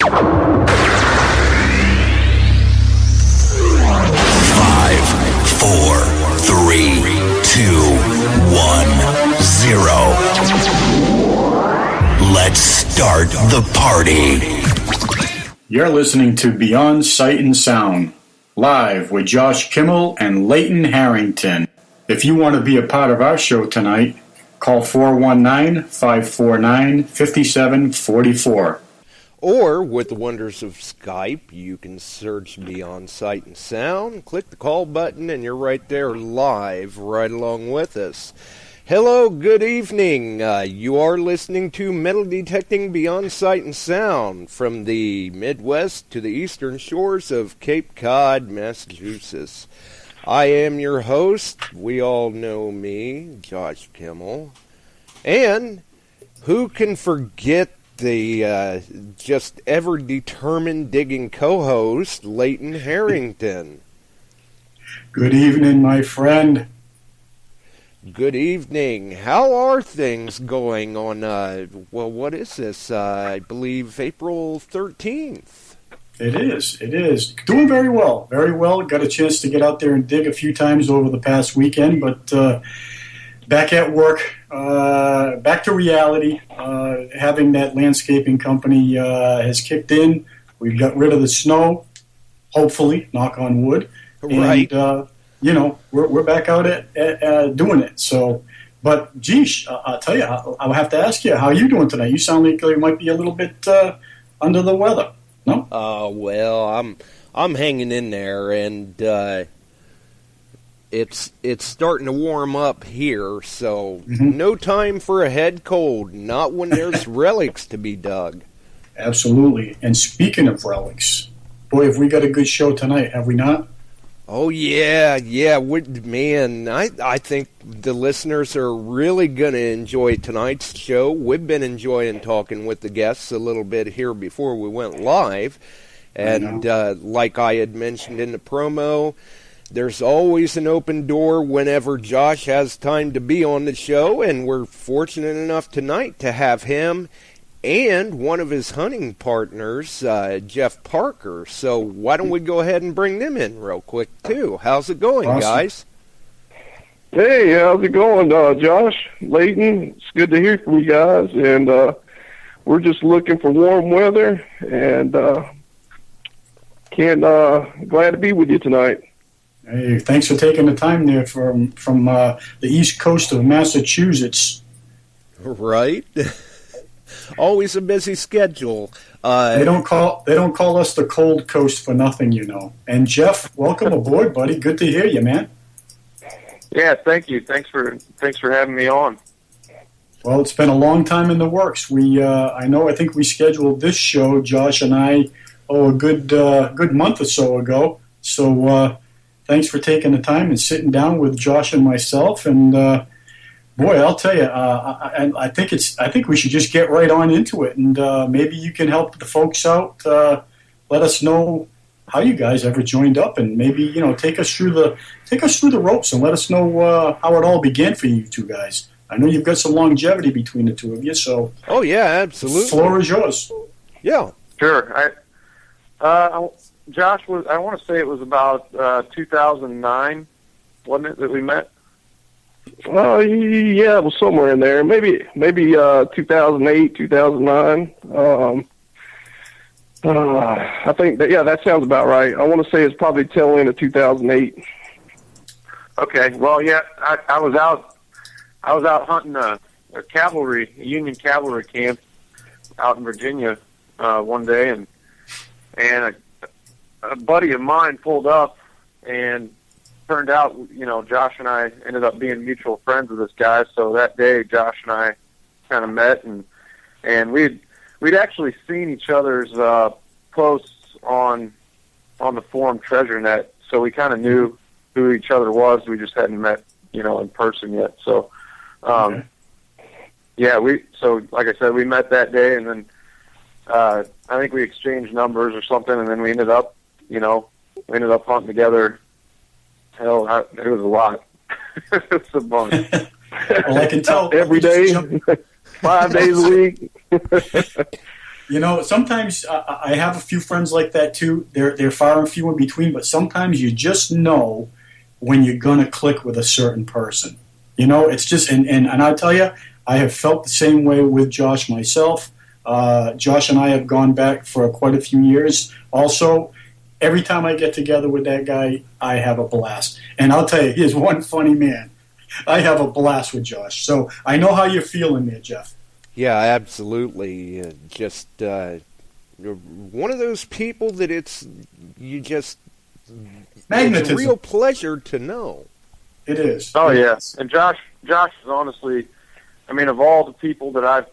Let's start the party. You're listening to Beyond Sight and Sound, live with Josh Kimmel and Leighton Harrington. If you want to be a part of our show tonight, call 419-549-5744. Or, with the wonders of Skype, you can search Beyond Sight and Sound, click the call button, and you're right there live, right along with us. Hello, good evening. You are listening to Metal Detecting Beyond Sight and Sound from the Midwest to the eastern shores of Cape Cod, Massachusetts. I am your host. We all know me, Josh Kimmel. And who can forget the just ever-determined digging co-host, Leighton Harrington? Good evening, my friend. Good evening. How are things going on, what is this? I believe April 13th. It is. Doing very well. Got a chance to get out there and dig a few times over the past weekend, but back at work, back to reality. Having that landscaping company has kicked in. We've got rid of the snow, hopefully, knock on wood. Right. And, we're back out at doing it. So, but geez, I'll tell you, I'll have to ask you, how are you doing tonight? You sound like you might be a little bit under the weather. No? Well, I'm hanging in there, and it's starting to warm up here. So, No time for a head cold. Not when there's relics to be dug. Absolutely. And speaking of relics, boy, have we got a good show tonight, have we not? Oh, yeah, man, I think the listeners are really going to enjoy tonight's show. We've been enjoying talking with the guests a little bit here before we went live, and like I had mentioned in the promo, there's always an open door whenever Josh has time to be on the show, and we're fortunate enough tonight to have him and one of his hunting partners, Jeff Parker. So why don't we go ahead and bring them in real quick, too? How's it going, awesome, guys? Hey, how's it going, Josh, Leighton? It's good to hear from you guys, and we're just looking for warm weather, and glad to be with you tonight. Hey, thanks for taking the time there from the east coast of Massachusetts. Right. Always a busy schedule. They don't call us the cold coast for nothing, you know. And Jeff, welcome aboard, buddy. Good to hear you, man. Yeah, thank you. Thanks for having me on. Well, it's been a long time in the works. I think we scheduled this show, Josh and I, a good month or so ago. So thanks for taking the time and sitting down with Josh and myself. And boy, I'll tell you, I think we should just get right on into it, and maybe you can help the folks out. Let us know how you guys ever joined up, and maybe take us through the ropes and let us know how it all began for you two guys. I know you've got some longevity between the two of you, so oh yeah, absolutely. The floor is yours. Yeah, sure. Josh, I want to say it was about 2009, wasn't it, that we met? Yeah, it was somewhere in there. Maybe 2008, 2009. I think that sounds about right. I want to say it's probably tail end of 2008. Okay. Well, yeah, I was out hunting a Union cavalry camp out in Virginia one day, and a buddy of mine pulled up, and turned out, Josh and I ended up being mutual friends with this guy. So that day, Josh and I kind of met, and we'd actually seen each other's posts on the forum Treasure Net. So we kind of knew who each other was. We just hadn't met, in person yet. So, so like I said, we met that day, and then I think we exchanged numbers or something, and then we ended up hunting together. Hell, it was a lot. It was a bunch. Well, I can tell. Every day, 5 days a week. You know, sometimes I have a few friends like that too. They're far and few in between, but sometimes you just know when you're gonna click with a certain person. You know, it's just and I tell you, I have felt the same way with Josh myself. Josh and I have gone back for quite a few years. Also, every time I get together with that guy, I have a blast. And I'll tell you, he is one funny man. I have a blast with Josh. So I know how you're feeling there, Jeff. Yeah, absolutely. You're one of those people that Magnetism. It's a real pleasure to know. It is. Oh, It yeah. is. And Josh is honestly, I mean, of all the people that I've,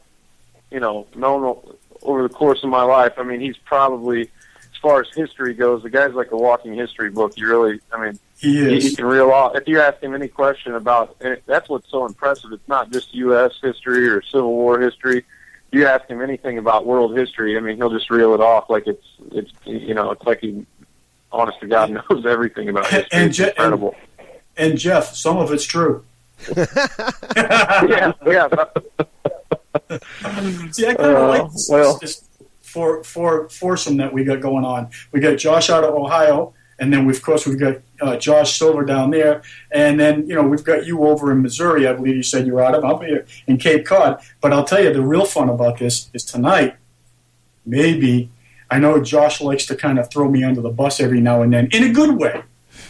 known over the course of my life, I mean, he's probably, as far as history goes, the guy's like a walking history book. You really, I mean, He is. he can reel off. If you ask him any question about, and that's what's so impressive. It's not just U.S. history or Civil War history. If you ask him anything about world history, I mean, he'll just reel it off like it's like he, honest to God, knows everything about history. It's incredible. And Jeff, some of it's true. Yeah. See, I kind of like this foursome that we got going on. We got Josh out of Ohio, and then we've got Josh Silva down there, and then we've got you over in Missouri. I believe you said you're out of up here in Cape Cod. But I'll tell you, the real fun about this is tonight. Maybe I know Josh likes to kind of throw me under the bus every now and then in a good way.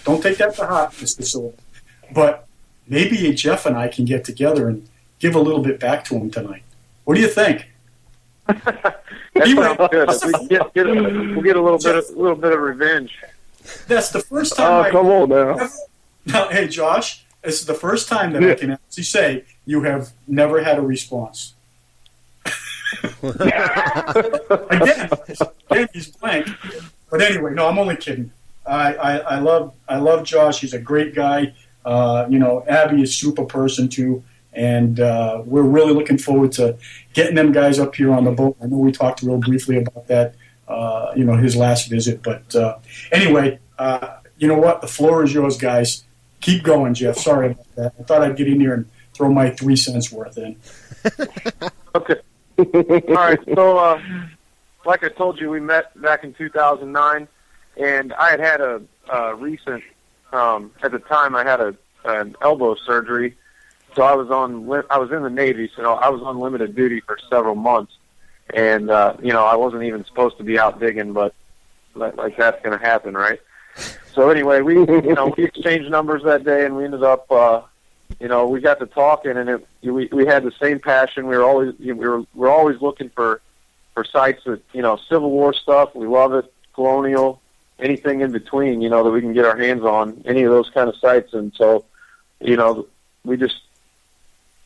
Don't take that to heart, Mr. Silva. But maybe Jeff and I can get together and give a little bit back to him tonight. What do you think? That sounds good. We'll get a little bit of revenge. That's the first time. Come on now. Now, hey, Josh, this is the first time that I can actually say you have never had a response. Again, he's blank. But anyway, no, I'm only kidding. I love Josh. He's a great guy. Abby is a super person too, and we're really looking forward to getting them guys up here on the boat. I know we talked real briefly about that, his last visit. But anyway, you know what? The floor is yours, guys. Keep going, Jeff. Sorry about that. I thought I'd get in here and throw my 3 cents worth in. Okay. All right. So, like I told you, we met back in 2009, and I had a recent. At the time, I had an elbow surgery, so I was in the Navy, so I was on limited duty for several months, and I wasn't even supposed to be out digging, but like that's going to happen, right? So anyway, we exchanged numbers that day, and we ended up, we got to talking, and we had the same passion. We were always looking for sites that Civil War stuff. We love it, colonial. Anything in between, that we can get our hands on, any of those kind of sites. And so, we just,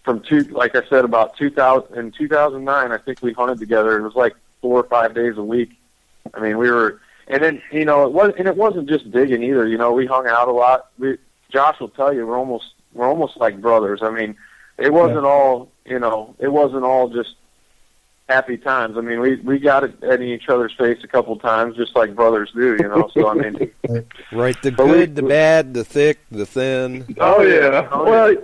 like I said, about 2009, I think we hunted together. It was like 4 or 5 days a week. I mean, we were, and then, it wasn't just digging either. We hung out a lot. Josh will tell you, we're almost like brothers. I mean, it wasn't all, it wasn't all just happy times. I mean, we got it in each other's face a couple times, just like brothers do, So, I mean... Right, the good, the bad, the thick, the thin. Oh, yeah. Well,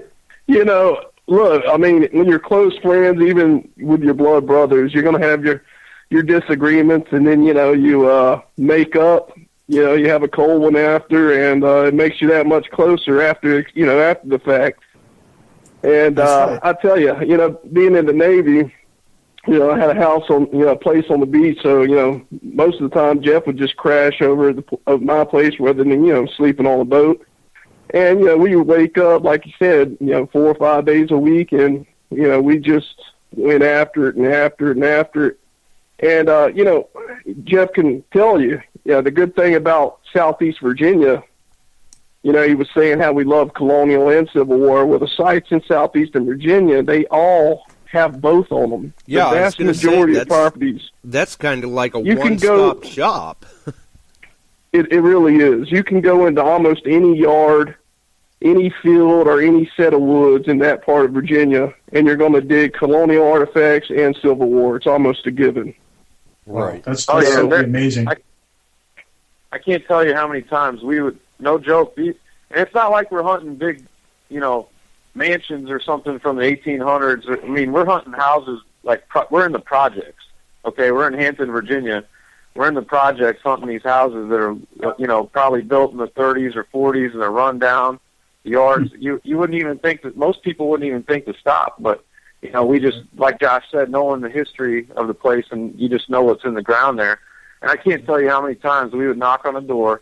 look, I mean, when you're close friends, even with your blood brothers, you're going to have your disagreements, and then, you make up. You have a cold one after, and it makes you that much closer after the fact. And right. I tell you, being in the Navy... I had a house a place on the beach, so, most of the time Jeff would just crash over at my place rather than, sleeping on the boat. And, we would wake up, like you said, 4 or 5 days a week, and, we just went after it and after it and after it. And, Jeff can tell you, the good thing about Southeast Virginia, he was saying how we love colonial and Civil War. Well, the sites in Southeastern Virginia, they all have both on them. Yeah, the vast majority of properties. That's kind of like a one-stop shop. It really is. You can go into almost any yard, any field, or any set of woods in that part of Virginia, and you're going to dig colonial artifacts and Civil War. It's almost a given. Right. That's amazing. I can't tell you how many times we would, no joke, and it's not like we're hunting big, mansions or something from the 1800s. I mean, we're hunting houses we're in the projects. Okay, we're in Hampton, Virginia. We're in the projects hunting these houses that are, probably built in the 30s or 40s, and they're run down. The yards, you wouldn't even think that, most people wouldn't even think to stop, but, we just, like Josh said, knowing the history of the place, and you just know what's in the ground there. And I can't tell you how many times we would knock on a door,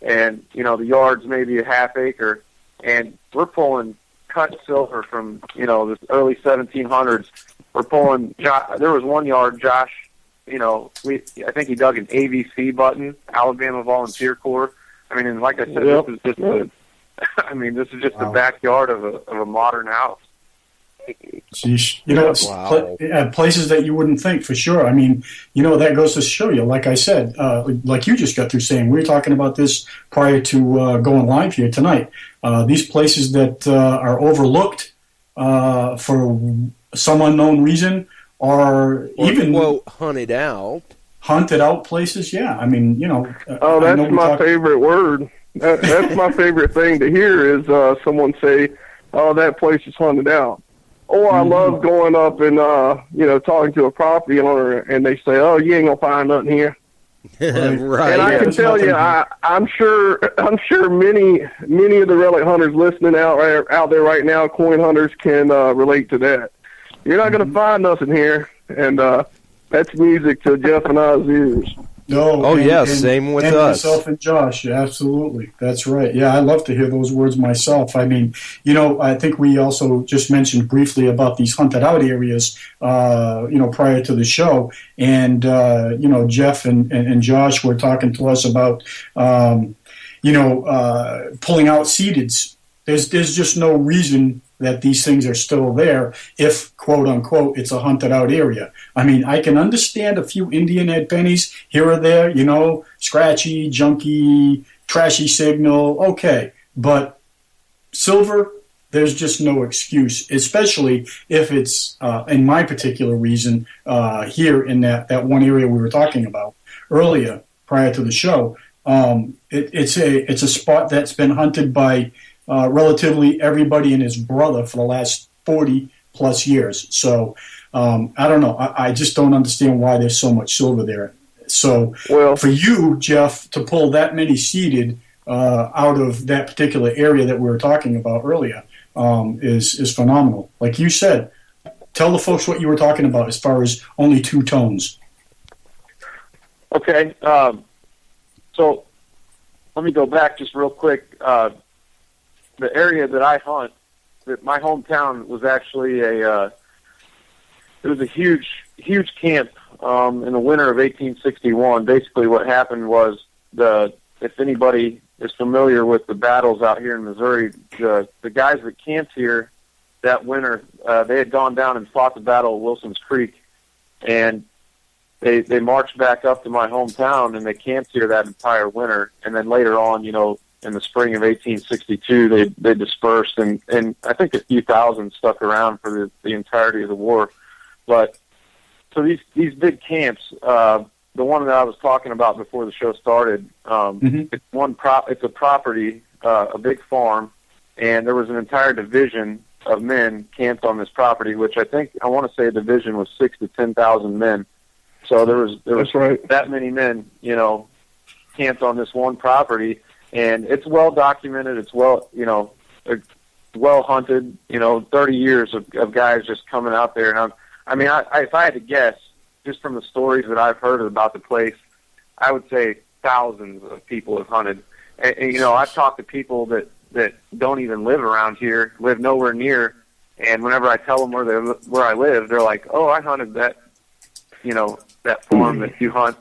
and, the yard's maybe a half acre, and we're pulling cut silver from, the early 1700s. We're pulling, there was one yard, Josh, I think he dug an AVC button, Alabama Volunteer Corps. I mean, and like I said, Yep. this is just this is just the backyard of a modern house. Sheesh. Wow. Places that you wouldn't think, for sure. I mean, that goes to show you, like I said, like you just got through saying, we were talking about this prior to going live here tonight. These places that are overlooked for some unknown reason, or even quote hunted out places. Yeah, I mean, Oh, that's my favorite word. That's my favorite thing to hear is someone say, "Oh, that place is hunted out." Or I love going up and talking to a property owner, and they say, "Oh, you ain't gonna find nothing here." right. And I can tell you, I'm sure many of the relic hunters listening out there right now, coin hunters, can relate to that. You're not going to find nothing here, and that's music to Jeff and I's ears. No. Same with us. Myself and Josh, absolutely. That's right. Yeah, I love to hear those words myself. I mean, I think we also just mentioned briefly about these hunted out areas, prior to the show. And, Jeff and Josh were talking to us about, pulling out seededs. There's just no reason that these things are still there if, quote unquote, it's a hunted out area. I mean, I can understand a few Indian head pennies here or there, scratchy, junky, trashy signal, okay. But silver, there's just no excuse, especially if it's, in my particular reason, here in that one area we were talking about earlier, prior to the show. It's a spot that's been hunted by relatively everybody and his brother for the last 40 plus years. So I don't know. I just don't understand why there's so much silver there. So for you, Jeff, to pull that many seeded out of that particular area that we were talking about earlier is phenomenal. Like you said, tell the folks what you were talking about as far as only two tones. Okay. So let me go back just real quick. The area that I hunt, that my hometown was actually it was a huge camp in the winter of 1861. Basically what happened was, if anybody is familiar with the battles out here in Missouri, the guys that camped here that winter, they had gone down and fought the Battle of Wilson's Creek, and they marched back up to my hometown, and they camped here that entire winter. And then later on, in the spring of 1862, they dispersed, and I think a few thousand stuck around for the entirety of the war. But so these big camps, the one that I was talking about before the show started, it's a property, a big farm, and there was an entire division of men camped on this property, which I want to say a division was 6,000 to 10,000 men. So there was that many men, camped on this one property. And it's well documented. It's well hunted. 30 years of guys just coming out there. And if I had to guess, just from the stories that I've heard about the place, I would say thousands of people have hunted. And I've talked to people that don't even live around here, live nowhere near. And whenever I tell them where I live, they're like, "Oh, I hunted that, that farm that you hunt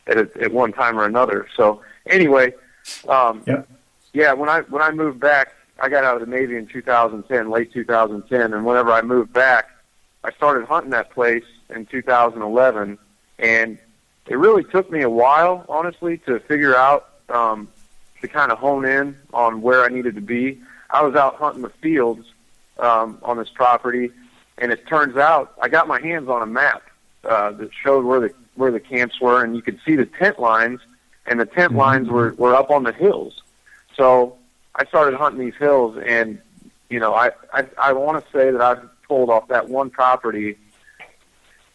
at one time or another." So anyway. Yeah, when I moved back, I got out of the Navy in 2010, late 2010, and whenever I moved back, I started hunting that place in 2011, and it really took me a while, honestly, to figure out, to kind of hone in on where I needed to be. I was out hunting the fields on this property, and it turns out I got my hands on a map that showed where the camps were, and you could see the tent lines. And the tent lines were up on the hills. So I started hunting these hills, and, I want to say that I've pulled off that one property.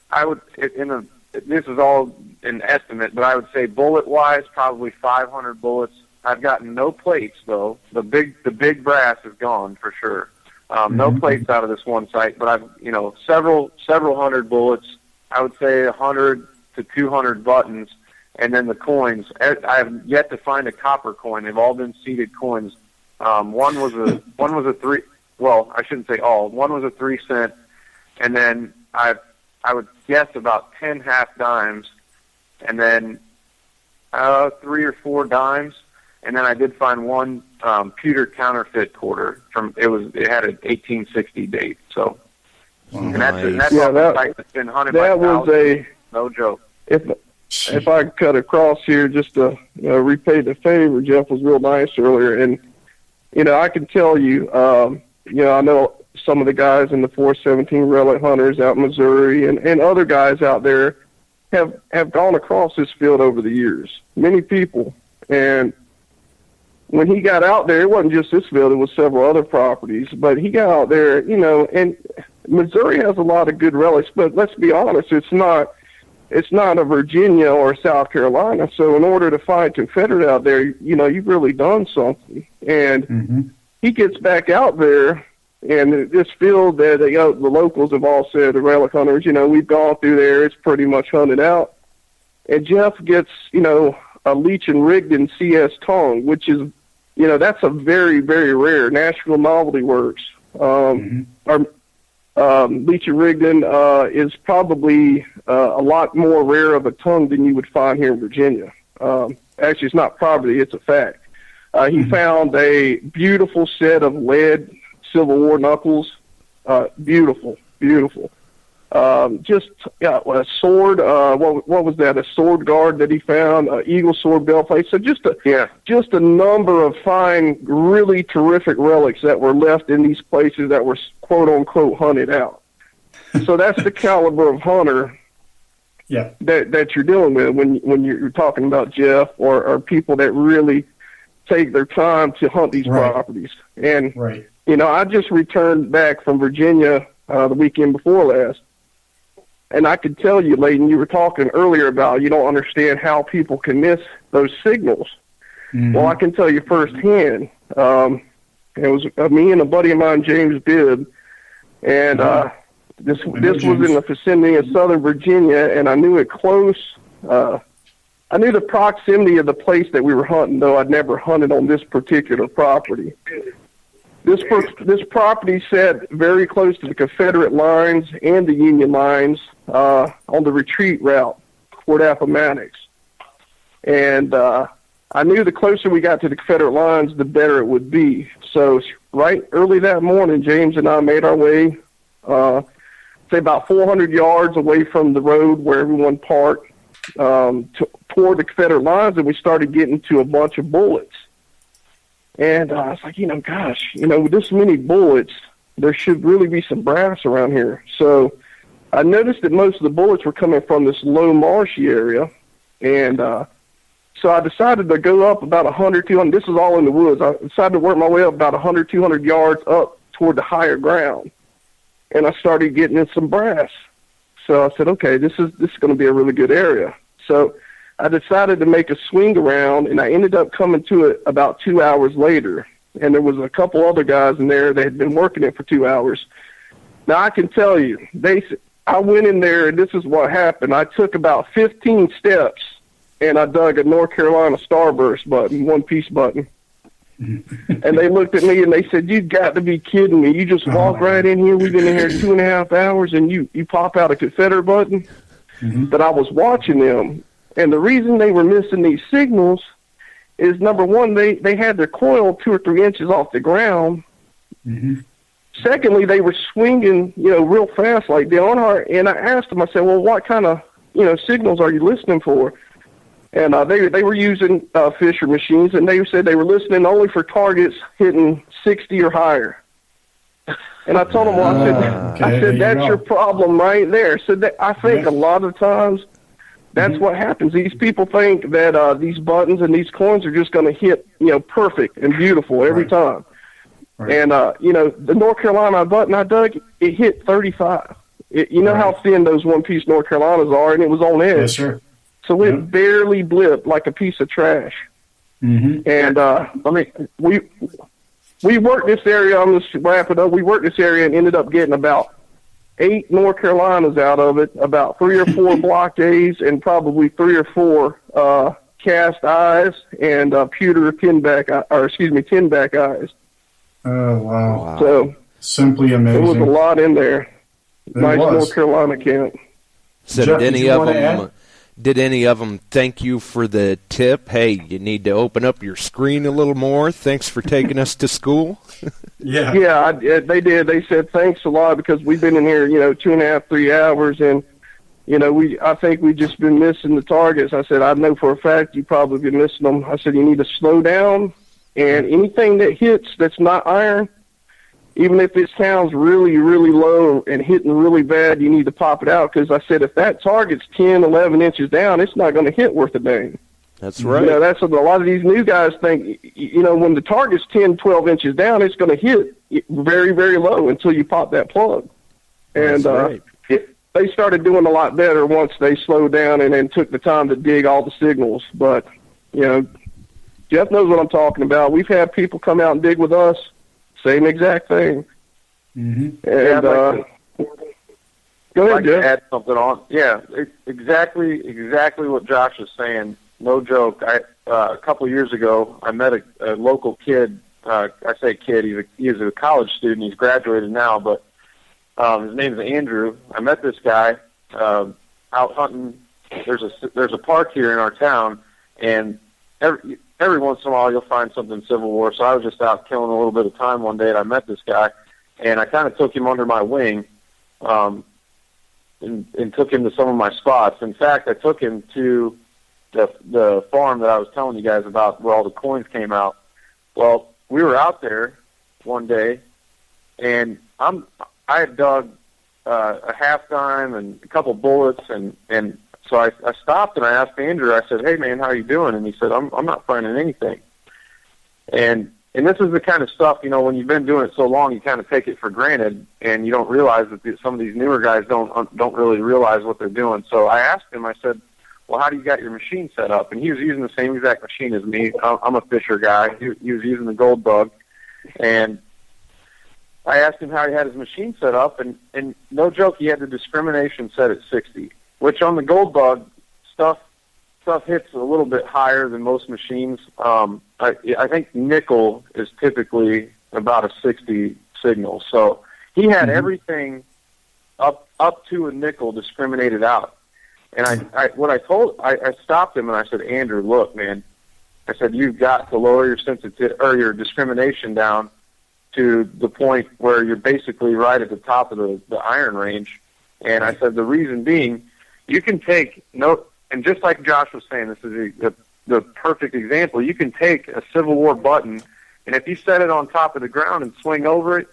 I would, in this is all an estimate, but I would say bullet-wise, probably 500 bullets. I've gotten no plates though. The big brass is gone for sure. No plates out of this one site, but I've several hundred bullets. I would say 100 to 200 buttons, and then the coins. I have yet to find a copper coin. They've all been seeded coins. One was a three. Well, I shouldn't say all. One was a 3-cent, and then I would guess about 10 half dimes, and then 3 or 4 dimes. And then I did find one pewter counterfeit quarter it had an 1860 date. So, and that's on the site that's been hunted by thousands. No joke. If I could cut across here just to repay the favor, Jeff was real nice earlier, and I can tell you, I know some of the guys in the 417 Relic hunters out in Missouri and other guys out there have gone across this field over the years. Many people, and when he got out there, it wasn't just this field, it was several other properties, but he got out there, and Missouri has a lot of good relics, but let's be honest, it's not a Virginia or South Carolina. So in order to find Confederate out there, you've really done something. And he gets back out there, and this field that the locals have all said, the relic hunters, we've gone through there, it's pretty much hunted out. And Jeff gets, a Leighton Harrington CS tongue, which is, that's a very, very rare. Nashville Novelty Works. Leighton Harrington is probably a lot more rare of a tongue than you would find here in Virginia. Actually, it's not probably, it's a fact. He found a beautiful set of lead Civil War knuckles. Beautiful. Just a sword. What was that? A sword guard that he found. Eagle sword belt plate. So just a number of fine, really terrific relics that were left in these places that were quote unquote hunted out. So that's the caliber of hunter. Yeah. That you're dealing with when you're talking about Jeff or people that really take their time to hunt these properties. And I just returned back from Virginia the weekend before last. And I could tell you, Leighton, you were talking earlier about you don't understand how people can miss those signals. Well, I can tell you firsthand. It was me and a buddy of mine, James Bibb, and this was in the vicinity of Southern Virginia, and I knew it close. I knew the proximity of the place that we were hunting, though I'd never hunted on this particular property. This property sat very close to the Confederate lines and the Union lines on the retreat route toward Appomattox. And I knew the closer we got to the Confederate lines, the better it would be. So right early that morning, James and I made our way, say about 400 yards away from the road where everyone parked, toward the Confederate lines, and we started getting to a bunch of bullets. And I was like, with this many bullets, there should really be some brass around here. So I noticed that most of the bullets were coming from this low marshy area. And so I decided to go up about 100, 200. This is all in the woods. I decided to work my way up about 100, 200 yards up toward the higher ground. And I started getting in some brass. So I said, okay, this is going to be a really good area. So I decided to make a swing around, and I ended up coming to it about 2 hours later. And there was a couple other guys in there that had been working it for 2 hours. Now, I can tell you, I went in there, and this is what happened. I took about 15 steps, and I dug a North Carolina Starburst button, one-piece button. And they looked at me, and they said, "You've got to be kidding me. You just walk right in here. We've been in here 2.5 hours, and you pop out a Confederate button?" But I was watching them. And the reason they were missing these signals is, number one, they had their coil 2 or 3 inches off the ground. Secondly, they were swinging, real fast like Dale Earnhardt. And I asked them, I said, well, what kind of, signals are you listening for? And they were using Fisher machines, and they said they were listening only for targets hitting 60 or higher. And I told them, I said that's your problem right there. So I think a lot of times that's what happens. These people think that these buttons and these coins are just going to hit, perfect and beautiful every time. And, the North Carolina button I dug, it hit 35. You know how thin those one-piece North Carolinas are, and it was on edge. Yes, sir. So it barely blipped like a piece of trash. Mm-hmm. And we worked this area. I'm just wrap it up. We worked this area and ended up getting about 8 North Carolinas out of it, about 3 or 4 blockades, and probably 3 or 4 cast eyes and pewter tinback eyes. Oh, wow. So simply amazing. there was a lot in there. Nice was. North Carolina camp. So Jeff, did any of them thank you for the tip? Hey, you need to open up your screen a little more. Thanks for taking us to school. Yeah. They did. They said thanks a lot because we've been in here, 2.5, 3 hours, and I think we've just been missing the targets. I said, I know for a fact you probably been missing them. I said, you need to slow down, and anything that hits that's not iron, even if it sounds really, really low and hitting really bad, you need to pop it out. Because I said, if that target's 10, 11 inches down, it's not going to hit worth a dang. That's right. That's what a lot of these new guys think. When the target's 10, 12 inches down, it's going to hit very, very low until you pop that plug. And right. They started doing a lot better once they slowed down and then took the time to dig all the signals. But, Jeff knows what I'm talking about. We've had people come out and dig with us. Same exact thing. Mm-hmm. And go ahead, Jeff. Add something on. Yeah, exactly what Josh is saying. No joke. A couple of years ago, I met a local kid. I say kid. He's a college student. He's graduated now, but his name's Andrew. I met this guy out hunting. There's a park here in our town, and every once in a while you'll find something Civil War. So I was just out killing a little bit of time one day, and I met this guy, and I kind of took him under my wing, and took him to some of my spots. In fact, I took him to the farm that I was telling you guys about where all the coins came out. Well, we were out there one day, and I had dug a half dime and a couple bullets, and so I stopped and I asked Andrew. I said, "Hey man, how you doing?" And he said, "I'm not finding anything." And this is the kind of stuff, when you've been doing it so long, you kind of take it for granted, and you don't realize that some of these newer guys don't really realize what they're doing. So I asked him. I said, "Well, how do you got your machine set up?" And he was using the same exact machine as me. I'm a Fisher guy. He was using the Gold Bug, and I asked him how he had his machine set up, and no joke, he had the discrimination set at 60, which on the Gold Bug stuff hits a little bit higher than most machines. I think nickel is typically about a 60 signal, so he had everything up to a nickel discriminated out. And I stopped him and I said, "Andrew, look, man," I said, "you've got to lower your sensitivity or your discrimination down to the point where you're basically right at the top of the iron range." And I said, the reason being, you can take and just like Josh was saying, this is the perfect example. You can take a Civil War button, and if you set it on top of the ground and swing over it,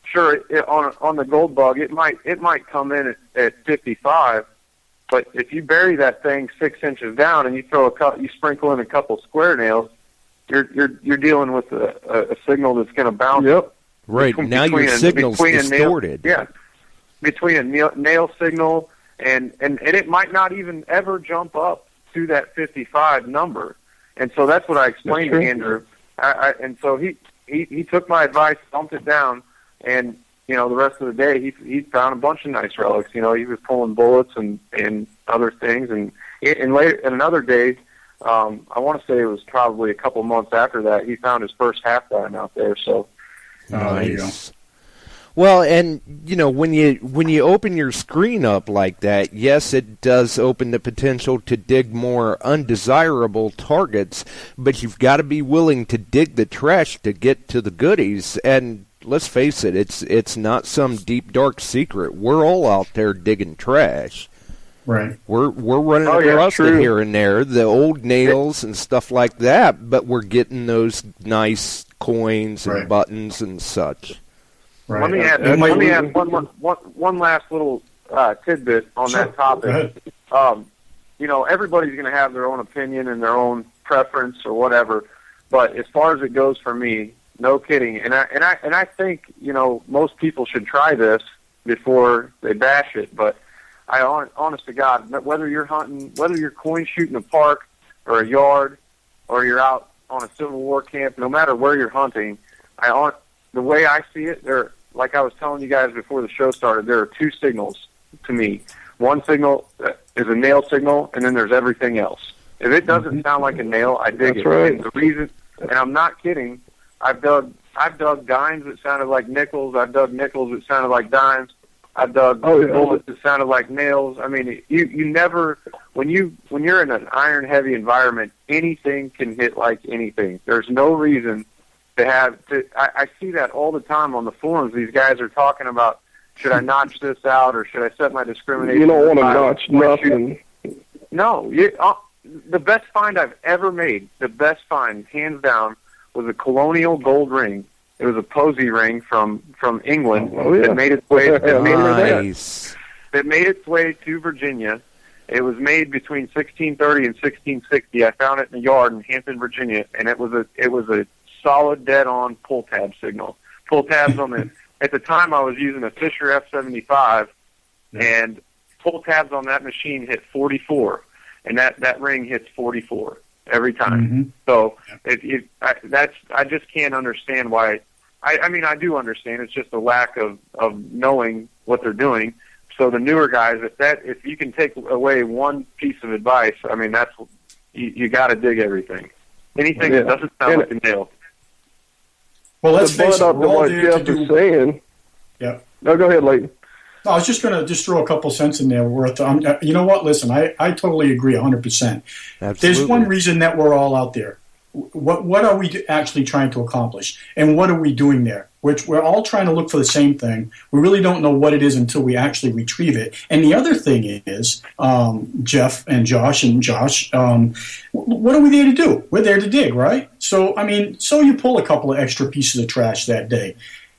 sure, on the Gold Bug, it might come in at 55. But if you bury that thing 6 inches down and you sprinkle in a couple square nails, you're dealing with a signal that's going to bounce. Yep. Right. Now your signal's distorted. Between a nail signal and it might not even ever jump up to that 55 number. And so that's what I explained to Andrew. And so he took my advice, bumped it down, and the rest of the day he found a bunch of nice relics. He was pulling bullets and other things, and another day. I want to say it was probably a couple months after that, he found his first half dime out there. So, there you go. Well, and when you open your screen up like that, yes, it does open the potential to dig more undesirable targets, but you've got to be willing to dig the trash to get to the goodies. And let's face it, it's not some deep dark secret. We're all out there digging trash. Right. We're running across it here and there, the old nails and stuff like that, but we're getting those nice coins and buttons and such. Right. Let me add one last little tidbit on that topic. Everybody's going to have their own opinion and their own preference or whatever, but as far as it goes for me, no kidding. And I think most people should try this. before they bash it. But honest to God, whether you're hunting, whether you're coin shooting a park or a yard, or you're out on a Civil War camp, no matter where you're hunting, the way I see it, like I was telling you guys before the show started, there are two signals to me. One signal is a nail signal, and then there's everything else. If it doesn't sound like a nail, I dig it. Right. And the reason, and I'm not kidding, I've dug dimes that sounded like nickels. I've dug nickels that sounded like dimes. I've dug bullets that sounded like nails. I mean, you never, when you're in an iron heavy environment, anything can hit like anything. There's no reason I see that all the time on the forums. These guys are talking about, should I notch this out or should I set my discrimination? You don't want to notch nothing. No, the best find I've ever made, the best find, hands down, was a colonial gold ring. It was a posy ring from England that made its way. That made its way to Virginia. It was made between 1630 and 1660. I found it in a yard in Hampton, Virginia, and it was a solid, dead-on pull tab signal. Pull tabs on the. At the time, I was using a Fisher F75, and pull tabs on that machine hit 44, and that ring hits 44 every time. Mm-hmm. So I just can't understand why. I mean, I do understand. It's just a lack of knowing what they're doing. So the newer guys, if you can take away one piece of advice, I mean, that's you got to dig everything. Anything that doesn't sound like a nail. Well, let's face it. We're all there Jeff to do. is saying. Yeah. No, go ahead, Leighton. No, I was just going to throw a couple cents in there. You know what? Listen, I totally agree 100%. Absolutely. There's one reason that we're all out there. What are we actually trying to accomplish? And what are we doing there? We're all trying to look for the same thing. We really don't know what it is until we actually retrieve it. And the other thing is, Jeff and Josh, what are we there to do? We're there to dig, right? So, I mean, so you pull a couple of extra pieces of trash that day.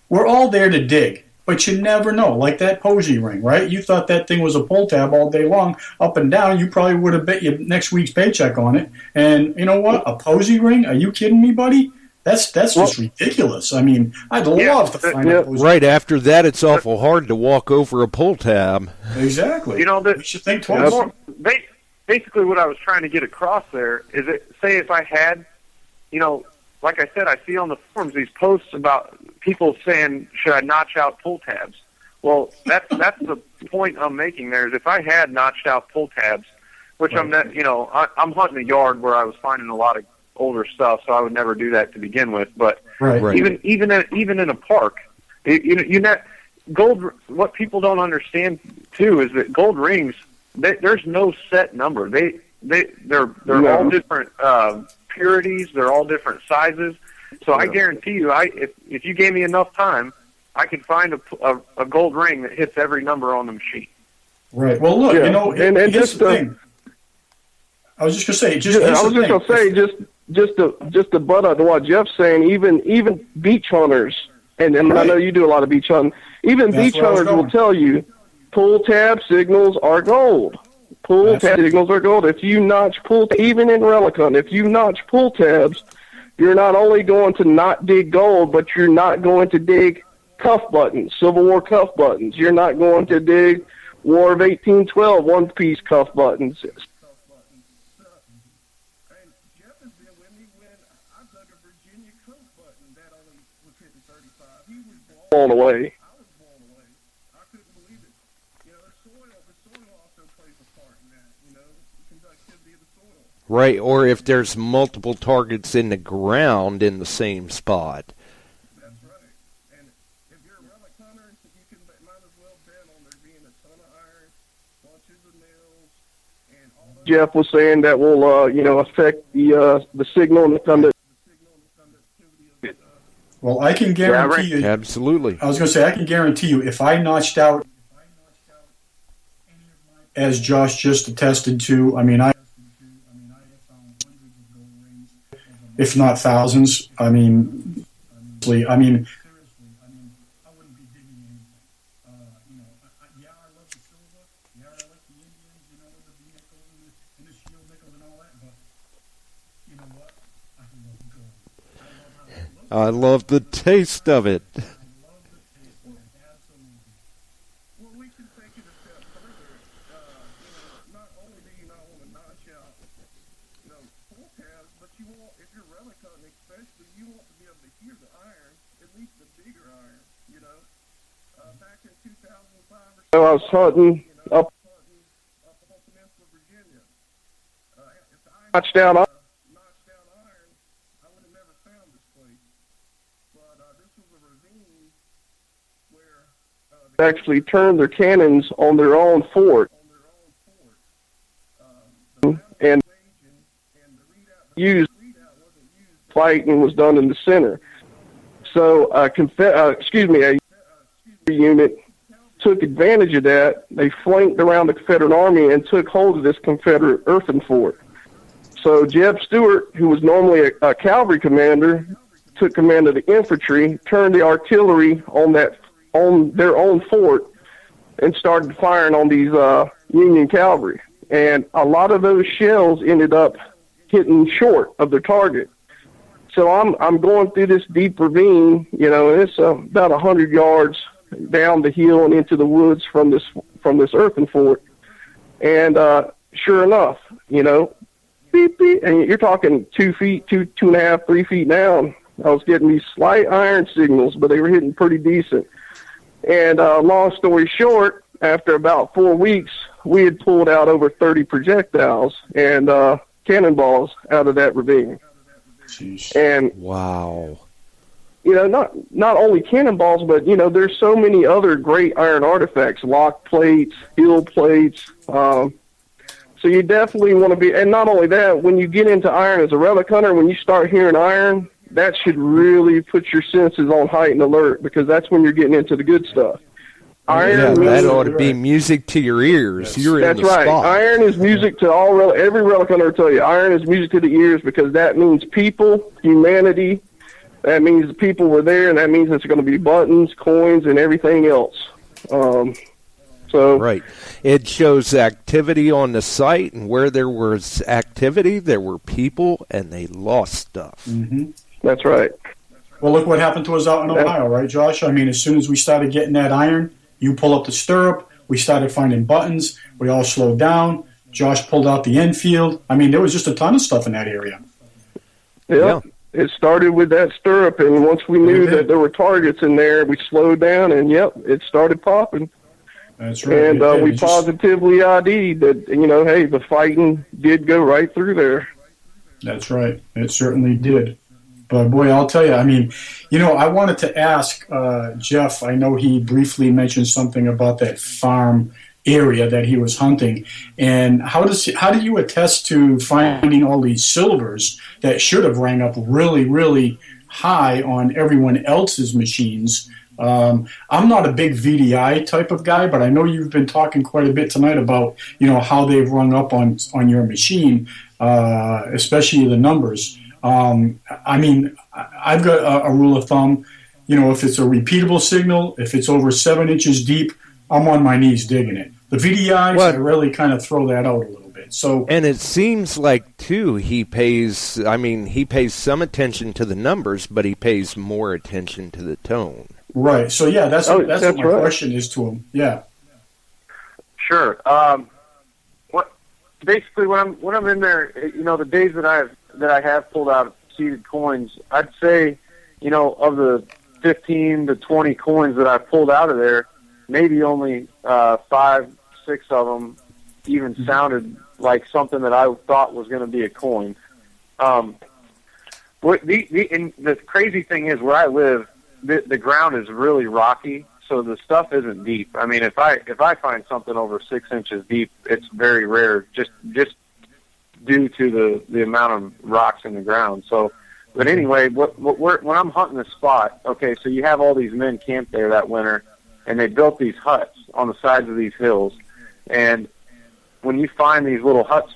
We're all there to dig. But you never know, like that posy ring, right? You thought that thing was a pull tab all day long, up and down. You probably would have bet your next week's paycheck on it. And you know what? A posy ring? Are you kidding me, buddy? That's just ridiculous. I mean, I'd love to find a posy right after that, it's awful hard to walk over a pull tab. Exactly. You know, we should think twice. Basically, what I was trying to get across there is say if I had, like I said, I see on the forums these posts about people saying, should I notch out pull tabs? Well, that's the point I'm making there is if I had notched out pull tabs, which I'm not, I'm hunting a yard where I was finding a lot of older stuff, so I would never do that to begin with. But even in a park, gold. What people don't understand too is that gold rings, there's no set number. They're all different purities. They're all different sizes. So I guarantee you, if you gave me enough time, I could find a gold ring that hits every number on the machine. Right. Well, look, and here's the thing. I was just going to say, just to butt up to what Jeff's saying, even beach hunters, and I know you do a lot of beach hunting, even beach hunters will tell you pull tab signals are gold. Pull tab signals are gold. If you notch even in relic hunting, if you notch pull tabs, you're not only going to not dig gold, but you're not going to dig cuff buttons, Civil War cuff buttons. You're not going to dig War of 1812 one-piece cuff buttons. Blown away. Right, or if there's multiple targets in the ground in the same spot. That's right. And if you're a relic hunter, you might as well bet on there being a ton of iron, bunches of nails, and all that. Jeff was saying that will, affect the signal and the conductivity. Well, I can guarantee you. Absolutely. I was going to say, I can guarantee you, if I notched out, as Josh just attested to, I mean, I have found hundreds of gold rings, if not thousands. I mean, seriously, I wouldn't be digging anything. I love the silver. Yeah, I like the Indians, with the V-nickels and the shield nickels and all that, but you know what? I love gold. I love the taste of it. I love the taste of it, absolutely. you want, if you're relic hunting especially, you want to be able to hear the iron, at least the bigger iron, you know. Back in 2005 or so, I was hunting up on Peninsula, Virginia. If I notched down iron, I would have never found this place. But this was a ravine where they actually turned their cannons on their own fort. And used fighting was done in the center. So a unit took advantage of that. They flanked around the Confederate Army and took hold of this Confederate earthen fort. So Jeb Stuart, who was normally a cavalry commander, took command of the infantry, turned the artillery on their own fort, and started firing on these Union cavalry. And a lot of those shells ended up hitting short of their target. So I'm going through this deep ravine, you know, and it's about 100 yards down the hill and into the woods from this earthen fort. And sure enough, you know, beep, beep, and you're talking 2 feet, 2.5, 3 feet down. I was getting these slight iron signals, but they were hitting pretty decent. And long story short, after about 4 weeks, we had pulled out over 30 projectiles and cannonballs out of that ravine. Jeez. And wow. You know, not only cannonballs, but, you know, there's so many other great iron artifacts, lock plates, heel plates. So you definitely want to be, and not only that, when you get into iron as a relic hunter, when you start hearing iron, that should really put your senses on heightened alert, because that's when you're getting into the good stuff. Iron, that ought to be music to your ears. You're in the spot. That's right. Iron is music to every relic hunter will tell you. Iron is music to the ears, because that means people, humanity. That means the people were there, and that means it's going to be buttons, coins, and everything else. Right. It shows activity on the site, and where there was activity, there were people, and they lost stuff. Mm-hmm. That's right. Well, look what happened to us out in Ohio, right, Josh? I mean, as soon as we started getting that iron, you pull up the stirrup, we started finding buttons, we all slowed down, Josh pulled out the Enfield. I mean, there was just a ton of stuff in that area. Yeah. It started with that stirrup, and once we knew that there were targets in there, we slowed down, and it started popping. That's right. And we positively ID'd that, you know, hey, the fighting did go right through there. That's right. It certainly did. But, boy, I'll tell you, I mean, you know, I wanted to ask Jeff, I know he briefly mentioned something about that farm area that he was hunting, and how do you attest to finding all these silvers that should have rang up really, really high on everyone else's machines? I'm not a big VDI type of guy, but I know you've been talking quite a bit tonight about, you know, how they've rung up on your machine, especially the numbers. I mean, I've got a rule of thumb, you know, if it's a repeatable signal, if it's over 7 inches deep, I'm on my knees digging it. The VDIs, I really kind of throw that out a little bit. So, and it seems like, too, he pays some attention to the numbers, but he pays more attention to the tone. Right. So, yeah, that's what my question is to him. Yeah. Sure. Basically, when I'm in there, you know, the days that I have pulled out seeded coins, I'd say, you know, of the 15 to 20 coins that I pulled out of there, maybe only 5, 6 of them even sounded like something that I thought was going to be a coin. And the crazy thing is, where I live, the ground is really rocky, so the stuff isn't deep. I mean, if I find something over 6 inches deep, it's very rare, just due to the amount of rocks in the ground. So, but anyway, when I'm hunting the spot, okay, so you have all these men camped there that winter, and they built these huts on the sides of these hills. And when you find these little hut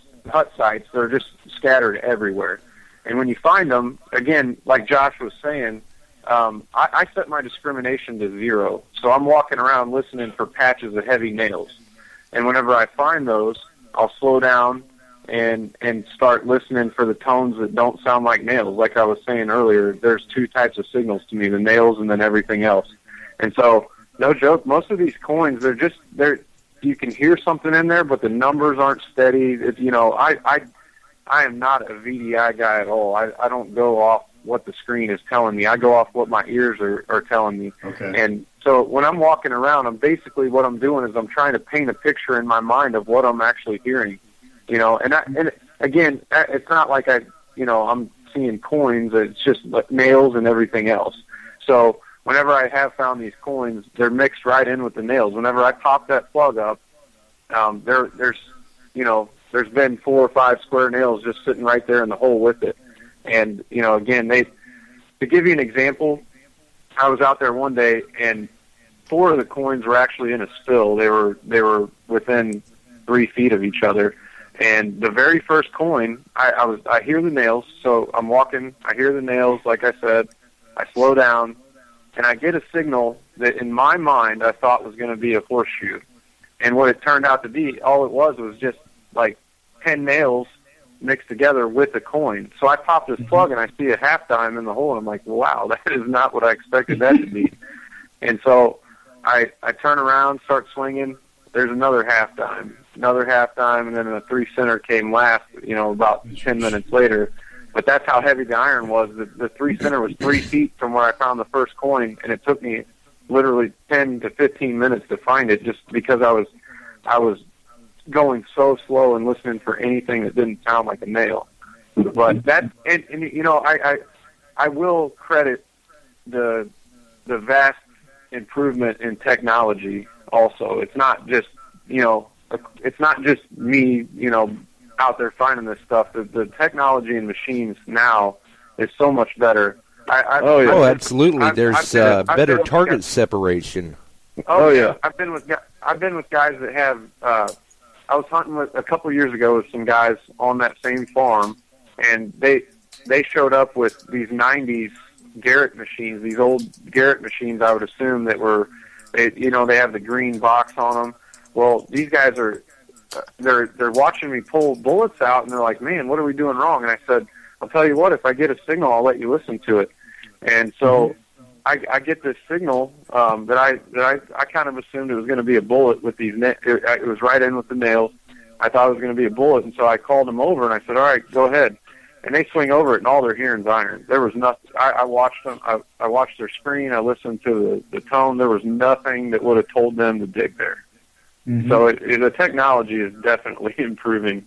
sites, they're just scattered everywhere. And when you find them, again, like Josh was saying, I set my discrimination to 0. So I'm walking around listening for patches of heavy nails. And whenever I find those, I'll slow down and start listening for the tones that don't sound like nails. Like I was saying earlier, there's 2 types of signals to me, the nails and then everything else. And so, no joke, most of these coins, they're you can hear something in there, but the numbers aren't steady. It's, you know, I am not a VDI guy at all. I don't go off what the screen is telling me. I go off what my ears are telling me. Okay. And so when I'm walking around, what I'm doing is I'm trying to paint a picture in my mind of what I'm actually hearing. And again, it's not like I'm seeing coins. It's just like nails and everything else. So whenever I have found these coins, they're mixed right in with the nails. Whenever I pop that plug up, there's been 4 or 5 square nails just sitting right there in the hole with it. And, again, to give you an example, I was out there one day and 4 of the coins were actually in a spill. They were within 3 feet of each other. And the very first coin, I hear the nails. So I'm walking, I hear the nails. Like I said, I slow down and I get a signal that in my mind I thought was going to be a horseshoe. And what it turned out to be, all it was just like 10 nails mixed together with a coin. So I pop this plug and I see a half dime in the hole, and I'm like, wow, that is not what I expected that to be. And so I turn around, start swinging. There's another half dime, and then a 3-center came last, about 10 minutes later. But that's how heavy the iron was. The 3-center was 3 feet from where I found the first coin, and it took me literally 10 to 15 minutes to find it, just because I was going so slow and listening for anything that didn't sound like a nail. But that, I will credit the vast improvement in technology. Also, it's not just me, out there finding this stuff. The technology and machines now is so much better. Absolutely. There's better target separation. Oh yeah. I've been with guys that have. I was hunting a couple of years ago with some guys on that same farm, and they showed up with these 90s Garrett machines, these old Garrett machines. I would assume that they have the green box on them. Well, these guys they're watching me pull bullets out, and they're like, "Man, what are we doing wrong?" And I said, "I'll tell you what. If I get a signal, I'll let you listen to it." And so I get this signal that I kind of assumed it was going to be a bullet with these. It was right in with the nails. I thought it was going to be a bullet, and so I called them over and I said, "All right, go ahead." And they swing over it, and all they're hearing is iron. There was nothing. I watched them. I watched their screen. I listened to the tone. There was nothing that would have told them to dig there. Mm-hmm. So the technology is definitely improving.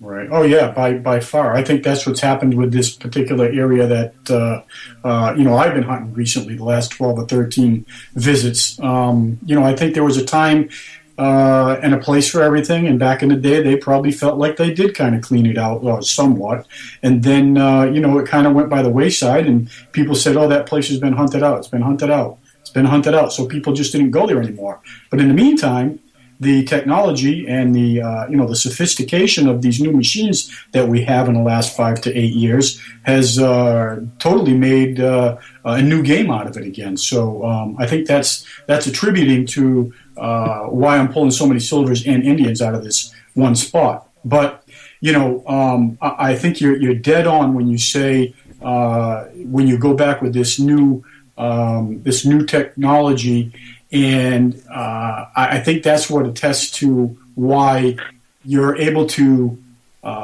Right. Oh, yeah, by far. I think that's what's happened with this particular area that, I've been hunting recently, the last 12 or 13 visits. I think there was a time and a place for everything, and back in the day, they probably felt like they did kind of clean it out somewhat. And then, it kind of went by the wayside, and people said, oh, that place has been hunted out. It's been hunted out. It's been hunted out. So people just didn't go there anymore. But in the meantime, the technology and the sophistication of these new machines that we have in the last 5 to 8 years has totally made a new game out of it again. So I think that's attributing to why I'm pulling so many silvers and Indians out of this one spot. But I think you're dead on when you say when you go back with this new technology. And I think that's what attests to why you're able to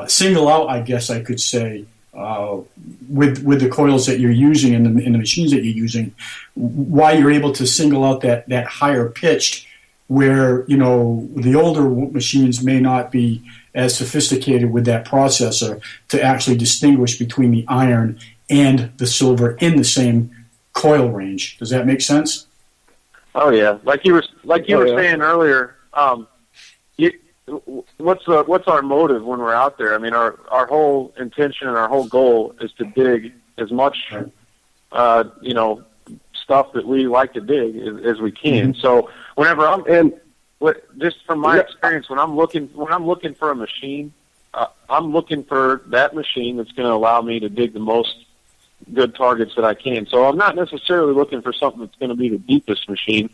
single out, I guess I could say, with the coils that you're using and the machines that you're using, why you're able to single out that higher pitched, where the older machines may not be as sophisticated with that processor to actually distinguish between the iron and the silver in the same coil range. Does that make sense? Oh yeah, like you were saying earlier. What's our motive when we're out there? I mean, our whole intention and our whole goal is to dig as much, stuff that we like to dig as we can. Mm-hmm. So whenever just from my experience, when I'm looking for a machine, I'm looking for that machine that's going to allow me to dig the most good targets that I can. So I'm not necessarily looking for something that's going to be the deepest machine.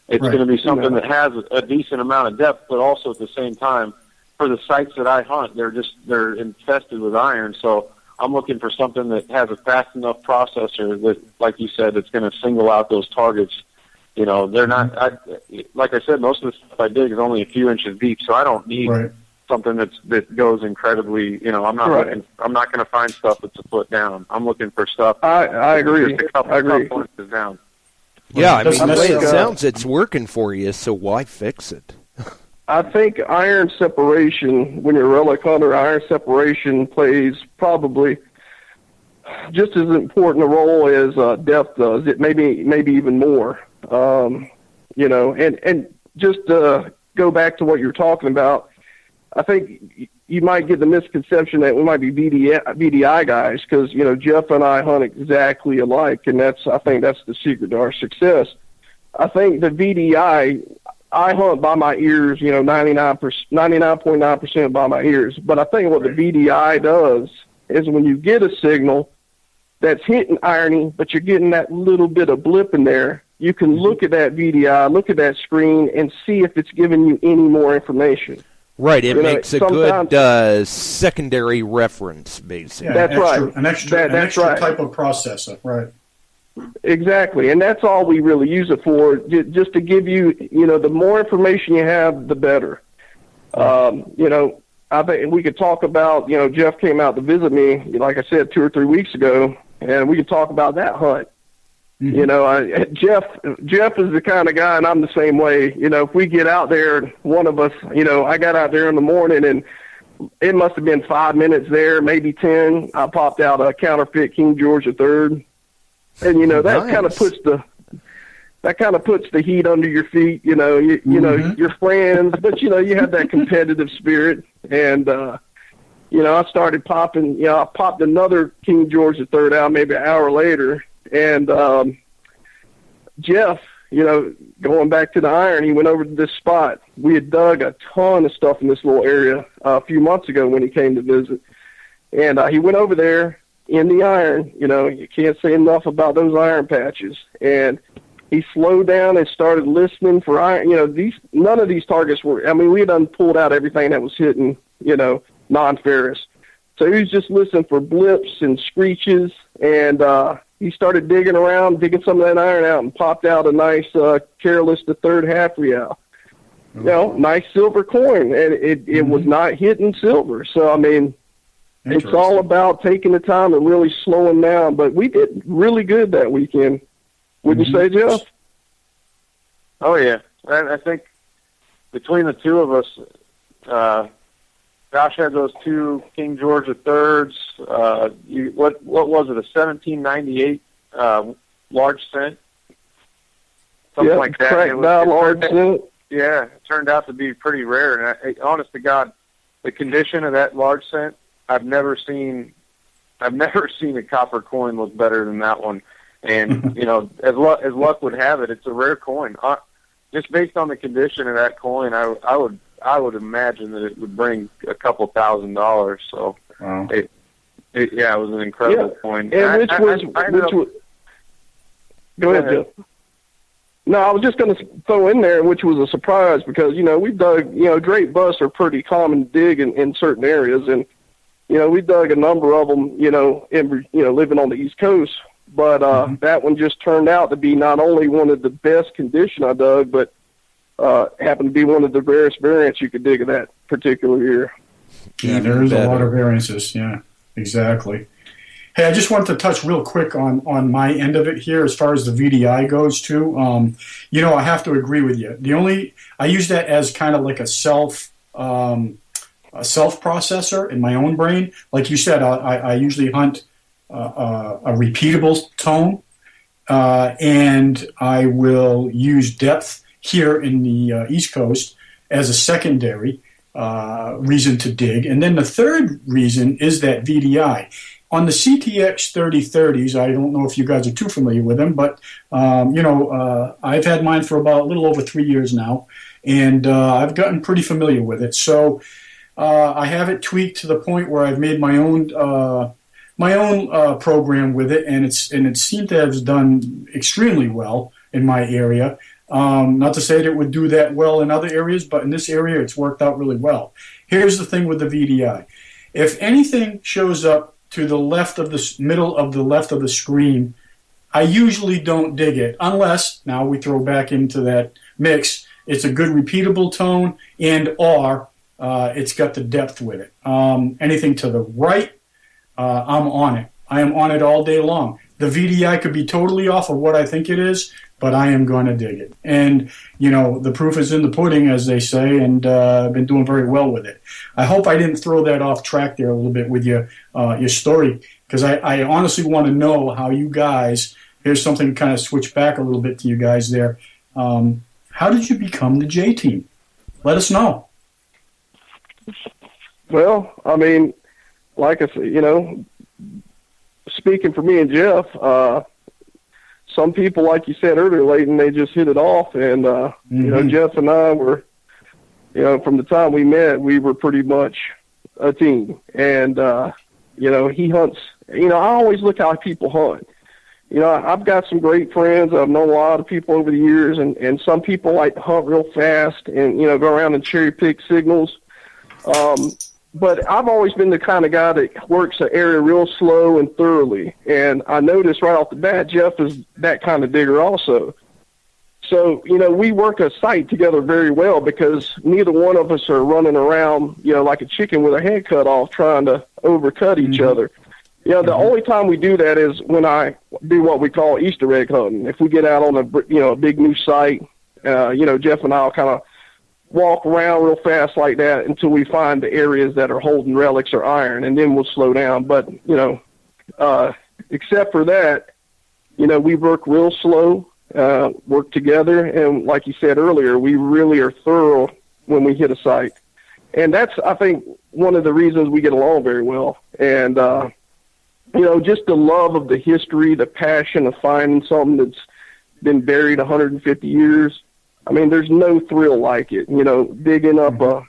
It's going to be something that has a decent amount of depth, but also at the same time, for the sites that I hunt, they're infested with iron. So I'm looking for something that has a fast enough processor that, like you said, it's going to single out those targets. They're not, like I said, most of the stuff I dig is only a few inches deep, so I don't need something that goes incredibly. I'm not Right. I'm not going to find stuff that's a foot down. I'm looking for stuff. I agree. Just a couple inches down. Yeah, I mean, Doesn't the way it necessarily- sounds, it's working for you, so why fix it? I think iron separation, when you're a relic hunter, iron separation plays probably just as important a role as depth does. It maybe even more. And just go back to what you're talking about. I think you might get the misconception that we might be VDI guys because Jeff and I hunt exactly alike, and I think that's the secret to our success. I think the VDI, I hunt by my ears, 99.9% by my ears. But I think what the VDI does is when you get a signal that's hitting irony, but you're getting that little bit of blip in there, you can look at that VDI, look at that screen, and see if it's giving you any more information. Right, it makes a good secondary reference, basically. Yeah, That's right. An extra That's right. type of processor, right? Exactly, and that's all we really use it for, just to give you, the more information you have, the better. I think we could talk about, Jeff came out to visit me, like I said, 2 or 3 weeks ago, and we could talk about that hunt. Mm-hmm. Jeff is the kind of guy, and I'm the same way. If we get out there, one of us, I got out there in the morning, and it must have been 5 minutes there, maybe 10. I popped out a counterfeit King George III, and that Nice. kind of puts the heat under your feet. Mm-hmm. You're friends, but you have that competitive spirit, and I started popping. I popped another King George III out maybe an hour later. And Jeff, going back to the iron, he went over to this spot. We had dug a ton of stuff in this little area a few months ago when he came to visit. And he went over there in the iron. You can't say enough about those iron patches. And he slowed down and started listening for iron. None of these targets were, we had pulled out everything that was hitting, non-ferrous. So he was just listening for blips and screeches, and he started digging some of that iron out, and popped out a nice Careless the third half real. Nice silver coin, and it was not hitting silver. So it's all about taking the time and really slowing down. But we did really good that weekend. Wouldn't you say, Jeff? Oh yeah, I think between the two of us, Josh had those 2 King George IIIs. What was it? A 1798 large cent, something like that. Large cent. Yeah, it turned out to be pretty rare. And honest to God, the condition of that large cent, I've never seen a copper coin look better than that one. And as luck would have it, it's a rare coin. Just based on the condition of that coin, I would imagine that it would bring a couple $1,000. So wow. it was an incredible coin. And go ahead, Jeff. No, I was just going to throw in there, which was a surprise because, we dug, great busts are pretty common to dig in certain areas. And, we dug a number of them, living on the East Coast. But that one just turned out to be not only one of the best condition I dug, but happened to be one of the rarest variants you could dig in that particular year. Yeah, there is a lot of variances. Yeah, exactly. Hey, I just wanted to touch real quick on my end of it here as far as the VDI goes too. I have to agree with you. I use that as kind of like a self processor in my own brain. Like you said, I usually hunt a repeatable tone, and I will use depth here in the East Coast as a secondary reason to dig. And then the third reason is that VDI. On the CTX 3030s, I don't know if you guys are too familiar with them, but, I've had mine for about a little over 3 years now, and I've gotten pretty familiar with it. So I have it tweaked to the point where I've made my own program with it, and it seemed to have done extremely well in my area. Not to say that it would do that well in other areas, but in this area, it's worked out really well. Here's the thing with the VDI. If anything shows up to the left of the middle of the left of the screen, I usually don't dig it, unless, now we throw back into that mix, it's a good repeatable tone and or it's got the depth with it. Anything to the right, I'm on it. I am on it all day long. The VDI could be totally off of what I think it is, but I am going to dig it. And, the proof is in the pudding, as they say, and I've been doing very well with it. I hope I didn't throw that off track there a little bit with your story, because I honestly want to know how you guys, here's something to kind of switch back a little bit to you guys there. How did you become the J team? Let us know. Well, I mean, like I said, speaking for me and Jeff, some people, like you said earlier, Leighton, they just hit it off. And, Jeff and I were, from the time we met, we were pretty much a team. And, he hunts. I always look how people hunt. I've got some great friends. I've known a lot of people over the years, and some people like to hunt real fast and, go around and cherry pick signals. But I've always been the kind of guy that works an area real slow and thoroughly. And I noticed right off the bat, Jeff is that kind of digger also. So, we work a site together very well because neither one of us are running around, like a chicken with a head cut off trying to overcut each other. The only time we do that is when I do what we call Easter egg hunting. If we get out on a big new site, Jeff and I will kind of walk around real fast like that until we find the areas that are holding relics or iron, and then we'll slow down. But, except for that, we work real slow, work together, and like you said earlier, we really are thorough when we hit a site. And that's, I think, one of the reasons we get along very well. And, just the love of the history, the passion of finding something that's been buried 150 years. I mean, there's no thrill like it, digging up a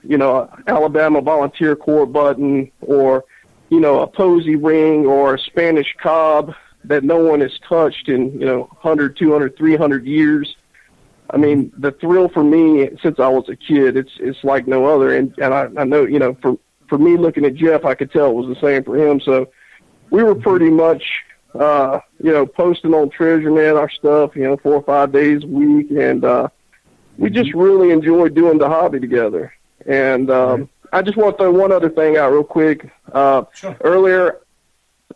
Alabama Volunteer Corps button or, a posy ring or a Spanish cob that no one has touched in, 100, 200, 300 years. I mean, the thrill for me since I was a kid, it's like no other. And I know, for me looking at Jeff, I could tell it was the same for him. So we were pretty much, posting on Treasure Net our stuff, 4 or 5 days a week. And, we just really enjoyed doing the hobby together. And I just want to throw one other thing out real quick. Sure. Earlier,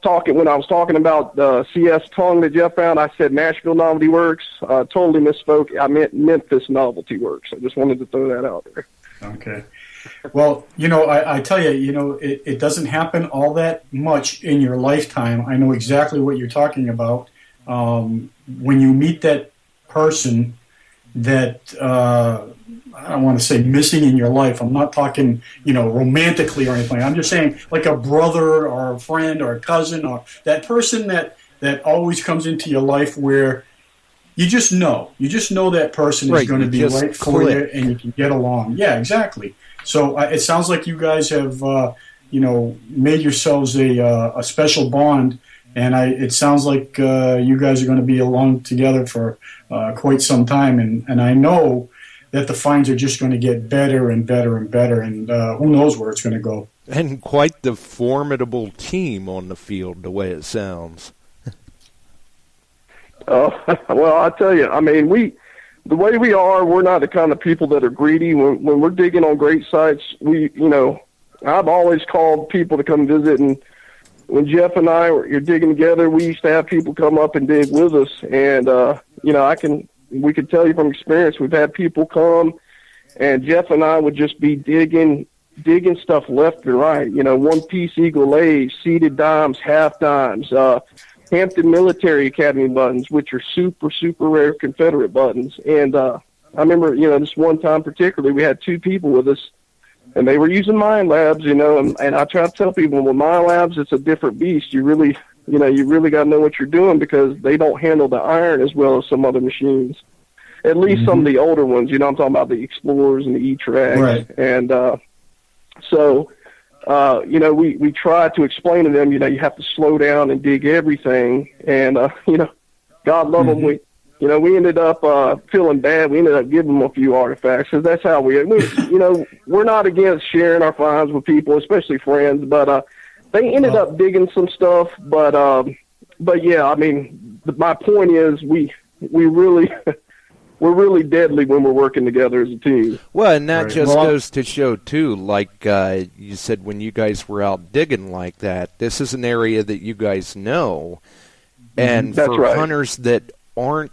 when I was talking about the CS tongue that Jeff found, I said Nashville Novelty Works. Totally misspoke. I meant Memphis Novelty Works. I just wanted to throw that out there. Okay. Well, I tell you, it doesn't happen all that much in your lifetime. I know exactly what you're talking about. When you meet that person that I don't want to say missing in your life. I'm not talking, romantically or anything. I'm just saying like a brother or a friend or a cousin or that person that always comes into your life where you just know that person is going to be right for you and you can get along. Yeah, exactly. So it sounds like you guys have, made yourselves a special bond. And it sounds like you guys are going to be along together for quite some time. And I know that the finds are just going to get better and better and better. And who knows where it's going to go. And quite the formidable team on the field, the way it sounds. Well, I tell you, I mean, the way we are, we're not the kind of people that are greedy. When we're digging on great sites, I've always called people to come visit. And when Jeff and you're digging together, we used to have people come up and dig with us. And, we could tell you from experience, we've had people come and Jeff and I would just be digging stuff left and right. One-piece Eagle A's, seated dimes, half dimes, Hampton Military Academy buttons, which are super, super rare Confederate buttons. And I remember, this one time particularly, we had 2 people with us, and they were using Mind Labs, and I try to tell people, with Mind Labs, it's a different beast. You really got to know what you're doing because they don't handle the iron as well as some other machines. At least some of the older ones, I'm talking about the Explorers and the E-Trags. Right. And we try to explain to them, you have to slow down and dig everything. And, God love them. We ended up feeling bad. We ended up giving them a few artifacts because that's how we're not against sharing our finds with people, especially friends. But they ended up digging some stuff. But yeah, I mean, my point is we really we're really deadly when we're working together as a team. Well, and that Right. just Well, goes to show, too, like you said, when you guys were out digging like that, this is an area that you guys know. And That's for right. hunters that aren't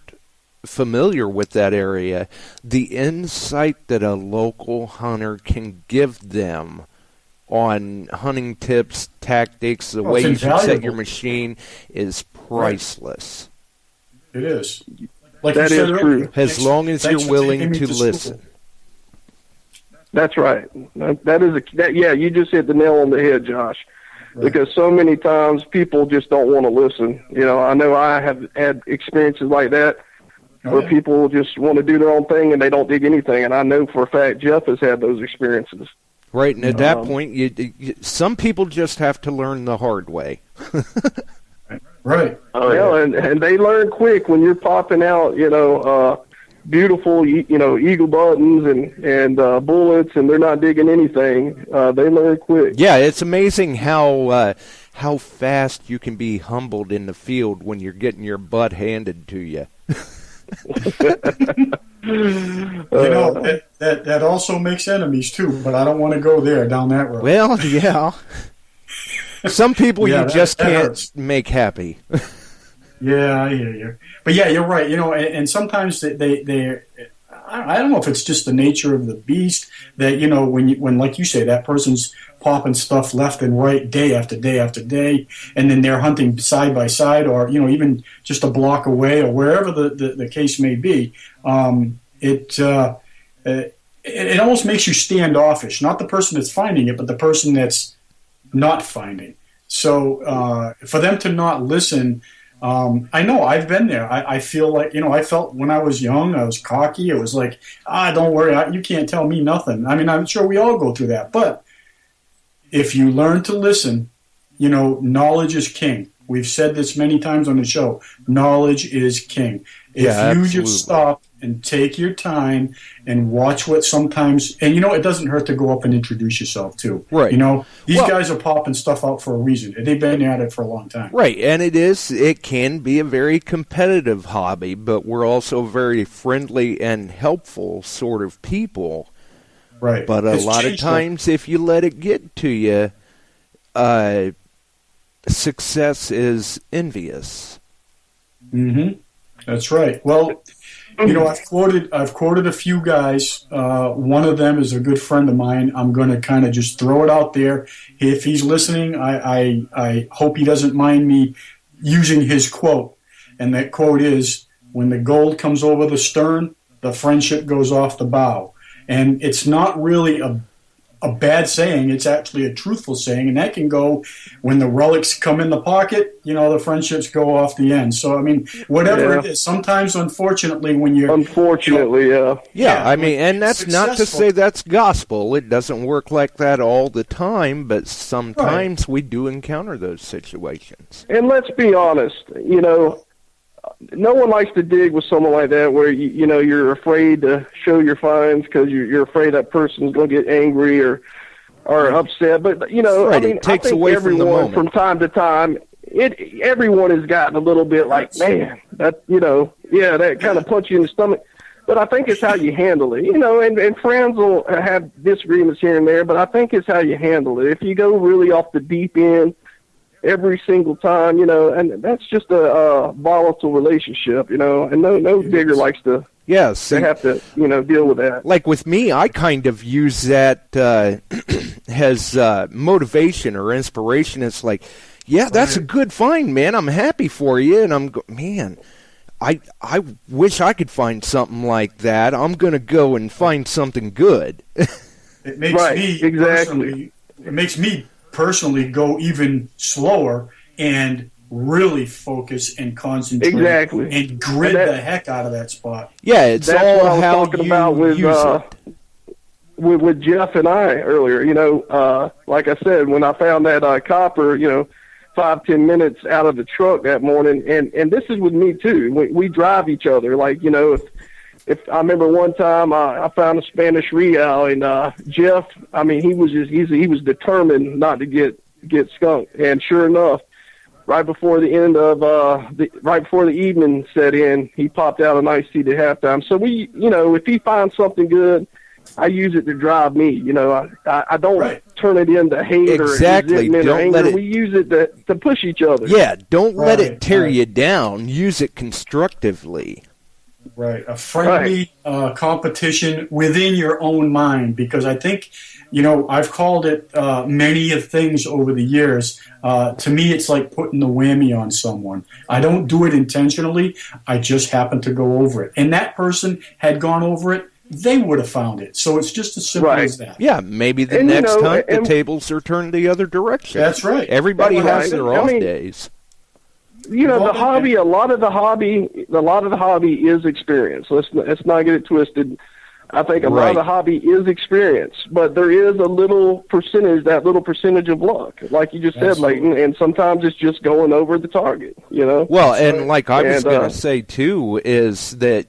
familiar with that area, the insight that a local hunter can give them on hunting tips, tactics, the way it's you should set invaluable. your machine is priceless. It is. Like That you said is earlier, true. As long as thanks you're for willing taking me to school. listen. That's right. Yeah, you just hit the nail on the head, Josh. Right. Because so many times people just don't want to listen. You know, I know I have had experiences like that where yeah. people just want to do their own thing and they don't dig anything. And I know for a fact Jeff has had those experiences. Right, and at that point, some people just have to learn the hard way. Right. Oh, Yeah, yeah. and they learn quick when you're popping out, beautiful, eagle buttons and bullets, and they're not digging anything. They learn quick. Yeah, it's amazing how fast you can be humbled in the field when you're getting your butt handed to you. That also makes enemies too, but I don't want to go there down that road. Well, yeah. Some people Yeah, you just that can't hurts. make happy. Yeah, I hear you. But yeah, you're right. And sometimes they I don't know if it's just the nature of the beast that, when like you say, that person's popping stuff left and right day after day after day, and then they're hunting side by side or, even just a block away or wherever the case may be. It almost makes you standoffish, not the person that's finding it, but the person that's not finding. So for them to not listen, I know I've been there. I feel like, I felt when I was young, I was cocky. It was like, don't worry, you can't tell me nothing. I mean, I'm sure we all go through that. But if you learn to listen, knowledge is king. We've said this many times on the show. Knowledge is king. If Yeah, you absolutely. just stop and take your time and watch what sometimes, and it doesn't hurt to go up and introduce yourself too. Right. These Well- guys are popping stuff out for a reason. They've been at it for a long time. Right, and it can be a very competitive hobby, but we're also very friendly and helpful sort of people. Right. But a It's lot of changed, times, if you let it get to you, success is envious. Mm-hmm. That's right. Well, I've quoted a few guys. One of them is a good friend of mine. I'm going to kind of just throw it out there. If he's listening, I hope he doesn't mind me using his quote. And that quote is, "When the gold comes over the stern, the friendship goes off the bow." And it's not really a bad saying. It's actually a truthful saying, and that can go when the relics come in the pocket. The friendships go off the end. So I mean, whatever it is. Sometimes, unfortunately, when you're Yeah, I mean, and that's not to successful. say that's gospel. It doesn't work like that all the time, but sometimes we do encounter those situations. And let's be honest, no one likes to dig with someone like that where you're afraid to show your finds because you're afraid that person's going to get angry or upset. But Right, I mean, it takes I think away from the everyone moment. from time to time, everyone has gotten a little bit like, man, that that kind of punch you in the stomach. But I think it's how you handle it, and friends will have disagreements here and there, but I think it's how you handle it. If you go really off the deep end every single time, and that's just a volatile relationship, and no digger likes to Yes, they have to, deal with that. like with me, I kind of use that as motivation or inspiration. It's like, yeah, that's a good find, man. I'm happy for you, and man, I wish I could find something like that. I'm gonna go and find something good. It makes me personally go even slower and really focus and concentrate and grid the heck out of that spot. Yeah, it's That's all what I was how talking you about with use it. with Jeff and I earlier. Like I said, when I found that copper, 5-10 minutes out of the truck that morning, and this is with me too. We drive each other. Like, if I remember one time I found a Spanish Real, and Jeff, I mean, he was determined not to get skunked, and sure enough, right before the end of right before the evening set in, he popped out a nice seed at halftime. So we, if he finds something good, I use it to drive me. I don't turn it into hate or resentment or anger. We use it to push each other. Yeah, don't let it tear you down. Use it constructively. Right, a friendly competition within your own mind, because I think, I've called it many of things over the years. To me, it's like putting the whammy on someone. I don't do it intentionally. I just happen to go over it. And that person had gone over it, they would have found it. So it's just as simple as that. Yeah, maybe the next time the tables are turned the other direction. That's right. Everybody has their off days. The hobby, a lot of the hobby is experience. Let's not get it twisted. I think a lot of the hobby is experience, but there is a little percentage of luck, like you just said, Leighton, and sometimes it's just going over the target, Well, and like I was going to say, too, is that,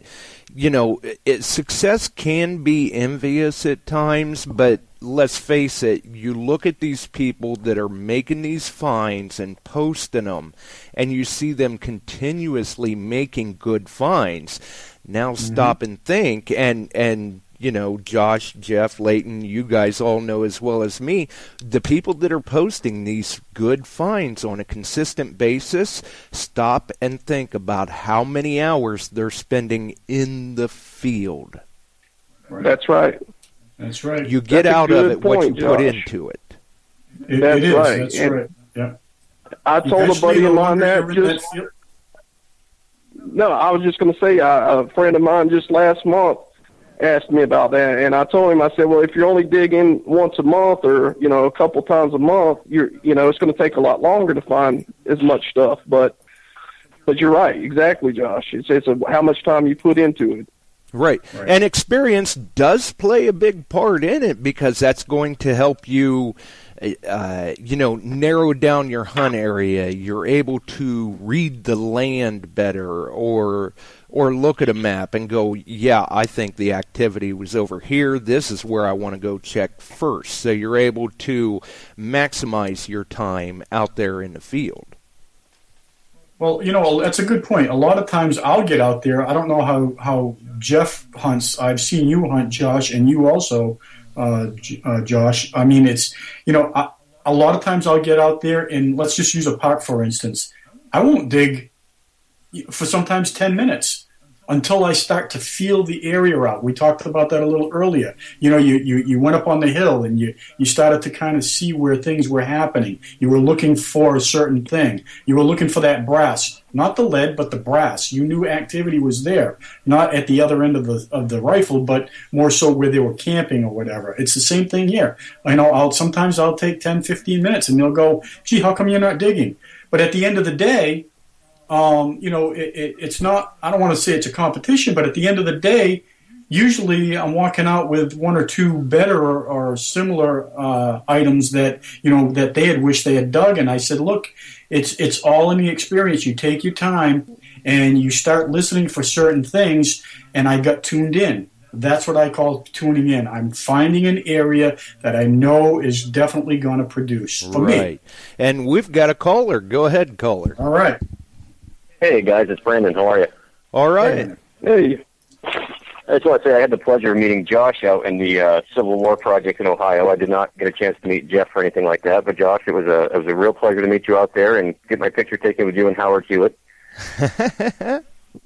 success can be envious at times, but let's face it, you look at these people that are making these finds and posting them, and you see them continuously making good finds. Now stop and think, and Josh, Jeff, Leighton, you guys all know as well as me, the people that are posting these good finds on a consistent basis, stop and think about how many hours they're spending in the field. That's right. That's right. You get out of it what you put into it. It is. Right. That's right. Yeah. I told a buddy of mine that No, I was just going to say, a friend of mine just last month asked me about that, and I told him, I said, well, if you're only digging once a month or, a couple times a month, it's going to take a lot longer to find as much stuff. But you're right, exactly, Josh. It's how much time you put into it. Right. And experience does play a big part in it, because that's going to help you, narrow down your hunt area. You're able to read the land better, or look at a map and go, yeah, I think the activity was over here. This is where I want to go check first. So you're able to maximize your time out there in the field. Well, that's a good point. A lot of times I'll get out there. I don't know how Jeff hunts. I've seen you hunt, Josh, and you also, Josh. I mean, it's, a lot of times I'll get out there, and let's just use a park, for instance. I won't dig for sometimes 10 minutes until I start to feel the area out. We talked about that a little earlier. You went up on the hill, and you started to kind of see where things were happening. You were looking for a certain thing. You were looking for that brass, not the lead, but the brass. You knew activity was there, not at the other end of the rifle, but more so where they were camping or whatever. It's the same thing here. Sometimes I'll take 10, 15 minutes, and they'll go, gee, how come you're not digging? But at the end of the day, it's not, I don't want to say it's a competition, but at the end of the day, usually I'm walking out with one or two better or similar items that they had wished they had dug. And I said, look, it's all in the experience. You take your time and you start listening for certain things. And I got tuned in. That's what I call tuning in. I'm finding an area that I know is definitely going to produce for me. Right. And we've got a caller. Go ahead, caller. All right. Hey, guys, it's Brandon. How are you? All right. Hey. I just want to say I had the pleasure of meeting Josh out in the Civil War project in Ohio. I did not get a chance to meet Jeff or anything like that, but Josh, it was a real pleasure to meet you out there and get my picture taken with you and Howard Hewitt.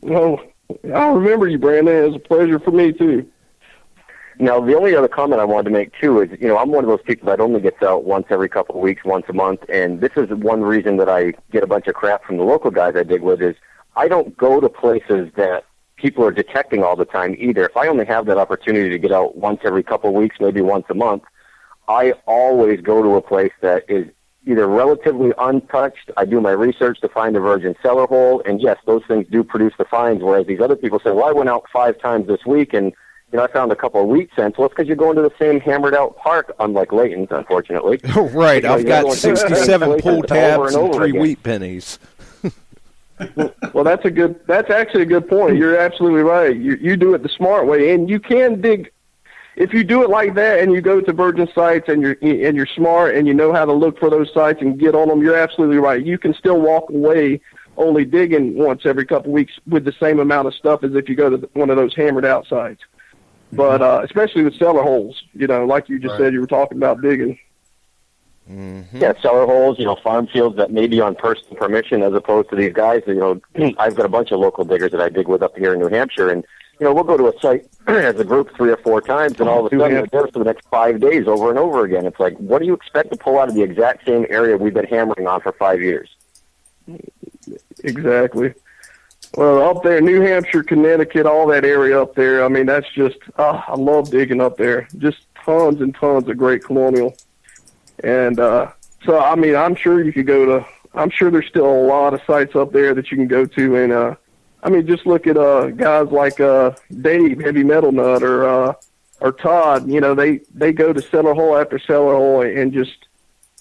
Well, I remember you, Brandon. It was a pleasure for me, too. Now, the only other comment I wanted to make, too, is, I'm one of those people that only gets out once every couple of weeks, once a month, and this is one reason that I get a bunch of crap from the local guys I dig with is I don't go to places that people are detecting all the time either. If I only have that opportunity to get out once every couple of weeks, maybe once a month, I always go to a place that is either relatively untouched. I do my research to find a virgin cellar hole, and yes, those things do produce the finds, whereas these other people say, well, I went out 5 times this week, and I found a couple of wheat cents. Well, it's because you're going to the same hammered-out park, unlike Leighton's, unfortunately. Right. I've got 67 pull tabs and 3 wheat pennies. Well, that's actually a good point. You're absolutely right. You do it the smart way, and you can dig if you do it like that and you go to virgin sites and you're smart and you know how to look for those sites and get on them, you're absolutely right. You can still walk away only digging once every couple of weeks with the same amount of stuff as if you go to one of those hammered out sites. But especially with cellar holes, like you just said, you were talking about digging. Mm-hmm. Yeah, cellar holes, farm fields that may be on personal permission as opposed to these guys. I've got a bunch of local diggers that I dig with up here in New Hampshire, and we'll go to a site as a group 3 or 4 times, and all of a sudden we're there for the next 5 days over and over again. It's like, what do you expect to pull out of the exact same area we've been hammering on for 5 years? Exactly. Well, up there, New Hampshire, Connecticut, all that area up there, I mean, that's just, I love digging up there. Just tons and tons of great colonial. And so, I mean, I'm sure you could I'm sure there's still a lot of sites up there that you can go to, and I mean, just look at guys like Dave, Heavy Metal Nut, or Todd. They go to cellar hole after cellar hole, and just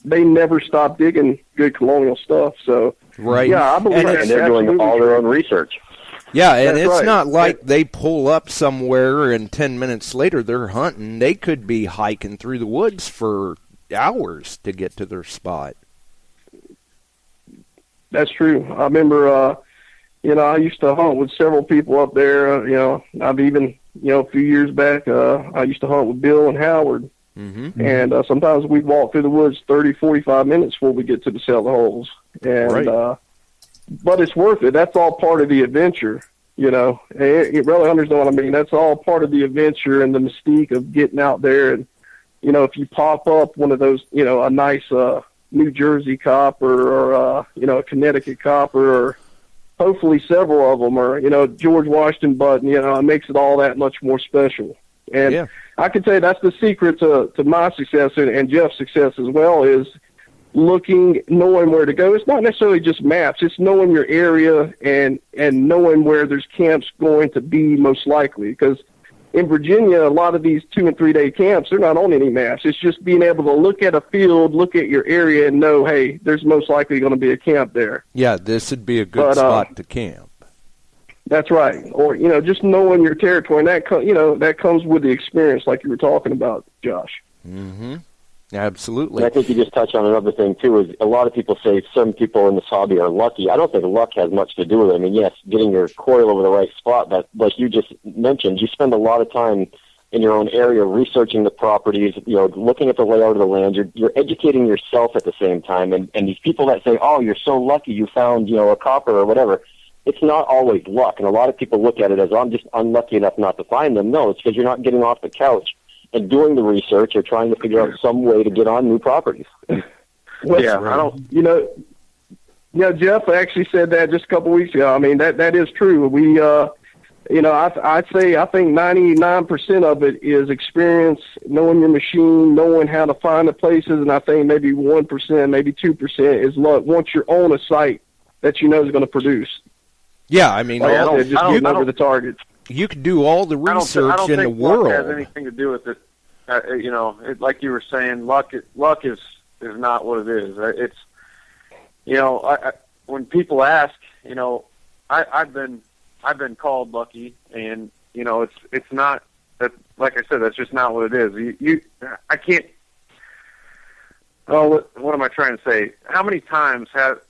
they never stop digging good colonial stuff. So, yeah, I believe and they're doing all their own research. Yeah, and That's it's right. not like they pull up somewhere and 10 minutes later they're hunting. They could be hiking through the woods for hours to get to their spot. That's true. I remember. I used to hunt with several people up there. I've even, a few years back, I used to hunt with Bill and Howard. Mm-hmm. And sometimes we'd walk through the woods 30, 45 minutes before we get to the cellar holes. And, but it's worth it. That's all part of the adventure, Really hunters know what I mean. That's all part of the adventure and the mystique of getting out there. And, if you pop up one of those, a nice New Jersey copper or, a Connecticut copper or, hopefully several of them are, George Washington button, it makes it all that much more special. And I can tell you that's the secret to my success and Jeff's success as well is knowing where to go. It's not necessarily just maps. It's knowing your area and knowing where there's camps going to be most likely. Because in Virginia, a lot of these 2 and 3 day camps, they're not on any maps. It's just being able to look at a field, look at your area, and know, hey, there's most likely going to be a camp there. Yeah, this would be a good spot to camp. That's right. Or, just knowing your territory, and that comes with the experience like you were talking about, Josh. Mm-hmm. Absolutely. And I think you just touched on another thing, too, is a lot of people say some people in this hobby are lucky. I don't think luck has much to do with it. I mean, yes, getting your coil over the right spot, but like you just mentioned, you spend a lot of time in your own area researching the properties, looking at the layout of the land. You're educating yourself at the same time. And these people that say, oh, you're so lucky you found, a copper or whatever, it's not always luck. And a lot of people look at it as, I'm just unlucky enough not to find them. No, it's because you're not getting off the couch and doing the research or trying to figure out some way to get on new properties. Well, Jeff actually said that just a couple of weeks ago. I mean, that is true. We, I think 99% of it is experience, knowing your machine, knowing how to find the places, and I think maybe 1%, maybe 2% is luck once you're on a site that is going to produce. Yeah, I mean, just remember the targets. You could do all the research in the world. I don't think luck has anything to do with it. Like you were saying, luck is not what it is. It's, when people ask, I've been called lucky, and it's not that. Like I said, that's just not what it is. I can't. Oh, what am I trying to say? How many times have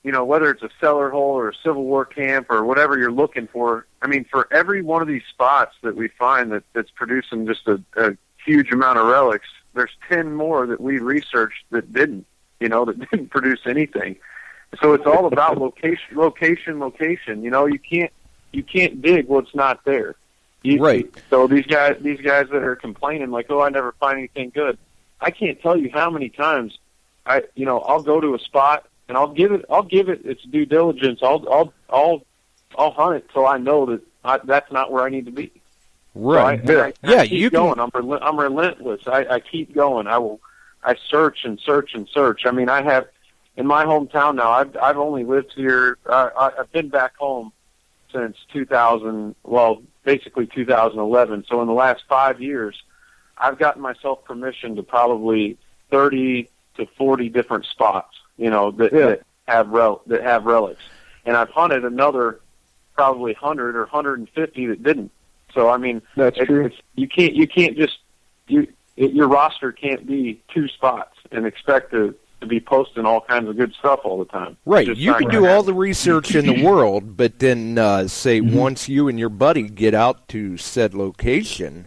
whether it's a cellar hole or a Civil War camp or whatever you're looking for, I mean, for every one of these spots that we find that's producing just a huge amount of relics, there's 10 more that we researched that didn't produce anything. So it's all about location. You can't dig what's not there. Right. So these guys that are complaining like, oh, I never find anything good. I can't tell you how many times I'll go to a spot and I'll give it its due diligence. I'll hunt it till I know that that's not where I need to be. Right. So I keep going. I'm relentless. I keep going. I search and search and search. I mean, I have in my hometown now. I've only lived here. I've been back home since 2000. Well, basically 2011. So in the last 5 years, I've gotten myself permission to probably 30 to 40 different spots. That have relics, and I've hunted another probably 100 or 150 that didn't. So I mean, that's true. You can't just your roster can't be 2 spots and expect to be posting all kinds of good stuff all the time. Right. Just You not can gonna do all happen. the research in the world, but then say once you and your buddy get out to said location,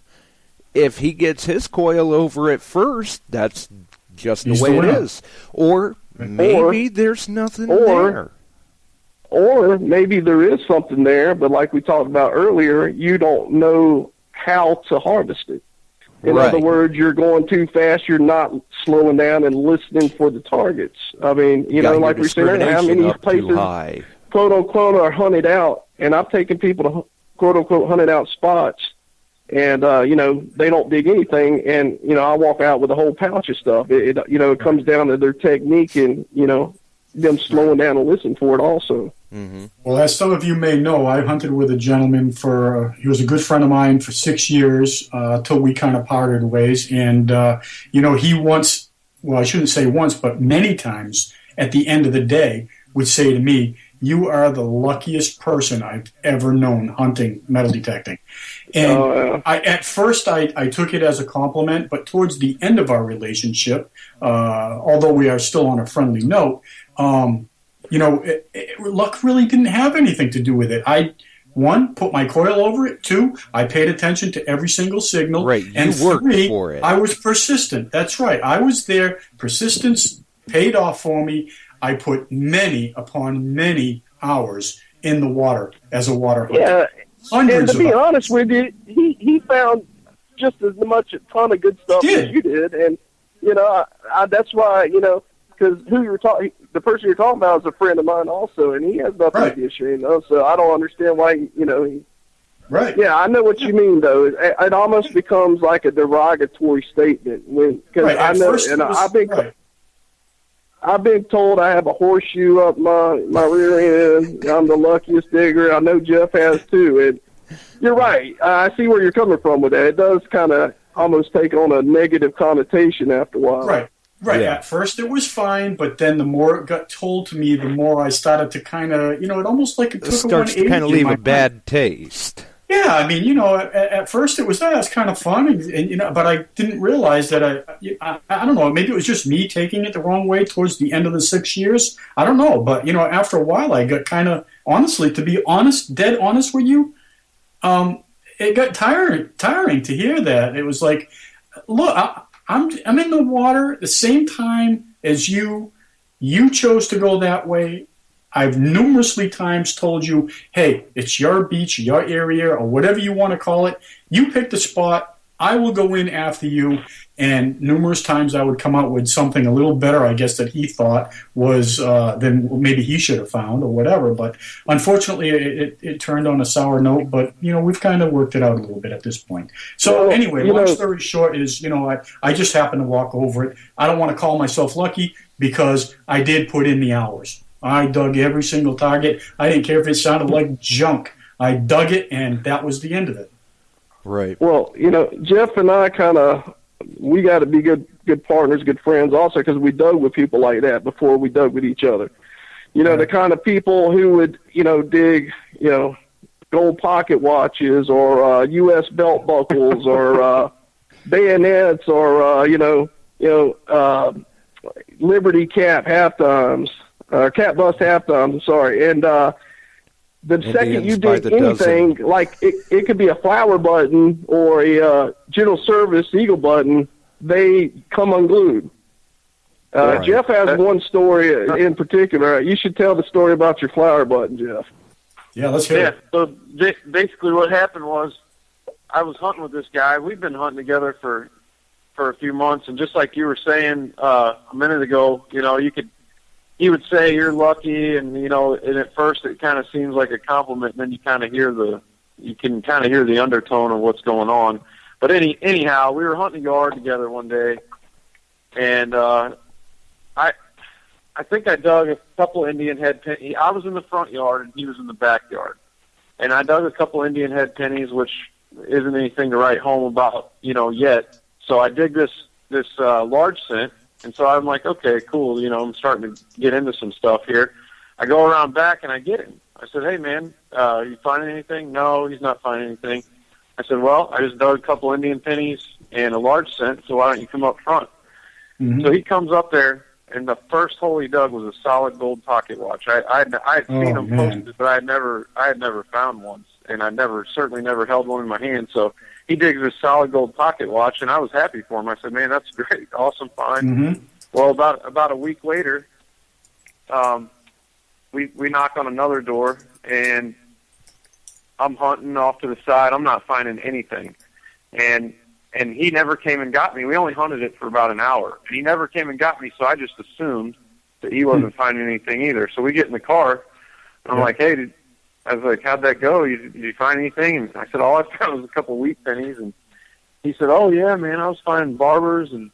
if he gets his coil over at first, that's just He's the way the it winner. is. Or maybe there's nothing there. Or maybe there is something there, but like we talked about earlier, you don't know how to harvest it. In Right. other words, you're going too fast. You're not slowing down and listening for the targets. I mean, Got your like we said earlier, how discrimination many up too places, high. quote unquote, are hunted out? And I've taken people to quote unquote hunted out spots, and they don't dig anything, and I walk out with a whole pouch of stuff. It comes down to their technique and them slowing down and listening for it also. Mm-hmm. Well, as some of you may know, I hunted with a gentleman he was a good friend of mine for 6 years till we kind of parted ways. And, he once, well, I shouldn't say once, but many times at the end of the day would say to me, "You are the luckiest person I've ever known hunting metal detecting." And at first I took it as a compliment, but towards the end of our relationship, although we are still on a friendly note, luck really didn't have anything to do with it. I, 1, put my coil over it. 2, I paid attention to every single signal. Right, you and worked 3, for it. I was persistent. That's right. I was there. Persistence paid off for me. I put many upon many hours in the water as a water hunter. Yeah, Hundreds and to of be hours. honest with you, he found just as much a ton of good stuff as you did, and that's why because the person you're talking about is a friend of mine also, and he has nothing to be ashamed of. So I don't understand why he. Right. Yeah, I know what you mean though. It almost becomes like a derogatory statement because I know, and I've been told I have a horseshoe up my rear end. I'm the luckiest digger. I know Jeff has too. And you're right. I see where you're coming from with that. It does kind of almost take on a negative connotation after a while. Right. Right. Yeah. At first it was fine, but then the more it got told to me, the more I started to kind of, it almost like it took It starts to kind of leave a bad taste. Yeah, I mean, at first it was kind of fun, and but I didn't realize that I don't know, maybe it was just me taking it the wrong way towards the end of the 6 years. I don't know, but after a while, I got kind of, honestly, to be honest, dead honest with you, it got tiring to hear that. It was like, look, I'm in the water at the same time as you. You chose to go that way. I've numerously times told you, hey, it's your beach, your area, or whatever you want to call it. You pick the spot. I will go in after you. And numerous times I would come out with something a little better, I guess, that he thought was than maybe he should have found or whatever. But unfortunately, it turned on a sour note. But, we've kind of worked it out a little bit at this point. So anyway, long story short is, I just happened to walk over it. I don't want to call myself lucky because I did put in the hours. I dug every single target. I didn't care if it sounded like junk. I dug it, and that was the end of it. Right. Well, Jeff and I we got to be good partners, good friends also because we dug with people like that before we dug with each other. The kind of people who would, dig, gold pocket watches or U.S. belt buckles or bayonets or, Liberty cap half times. Cat bust half times, I'm sorry. And the second you did anything, like it could be a flower button or a general service eagle button, they come unglued. Right. Jeff has one story in particular. You should tell the story about your flower button, Jeff. Yeah, let's hear it. So basically what happened was I was hunting with this guy. We've been hunting together for a few months, and just like you were saying a minute ago, he would say you're lucky, and and at first it kind of seems like a compliment, and then you can kind of hear the undertone of what's going on. But anyhow, we were hunting a yard together one day, and I think I dug a couple Indian head pennies. I was in the front yard and he was in the backyard, and I dug a couple Indian head pennies, which isn't anything to write home about, yet. So I dig this large scent. And so I'm like, okay, cool. I'm starting to get into some stuff here. I go around back and I get him. I said, hey, man, you finding anything? No, he's not finding anything. I said, well, I just dug a couple Indian pennies and a large scent, so why don't you come up front? Mm-hmm. So he comes up there, and the first hole he dug was a solid gold pocket watch. I'd seen them posted, but I had never found one, and I certainly never held one in my hand. So he digs this solid gold pocket watch, and I was happy for him. I said, "Man, that's great, awesome find." Mm-hmm. Well, about a week later, we knock on another door, and I'm hunting off to the side. I'm not finding anything, and he never came and got me. We only hunted it for about an hour. He never came and got me, so I just assumed that he wasn't finding anything either. So we get in the car, and I'm like, "Hey, I was like, how'd that go? Did you find anything?" And I said, "All I found was a couple wheat pennies." And he said, "Oh, yeah, man, I was finding barbers and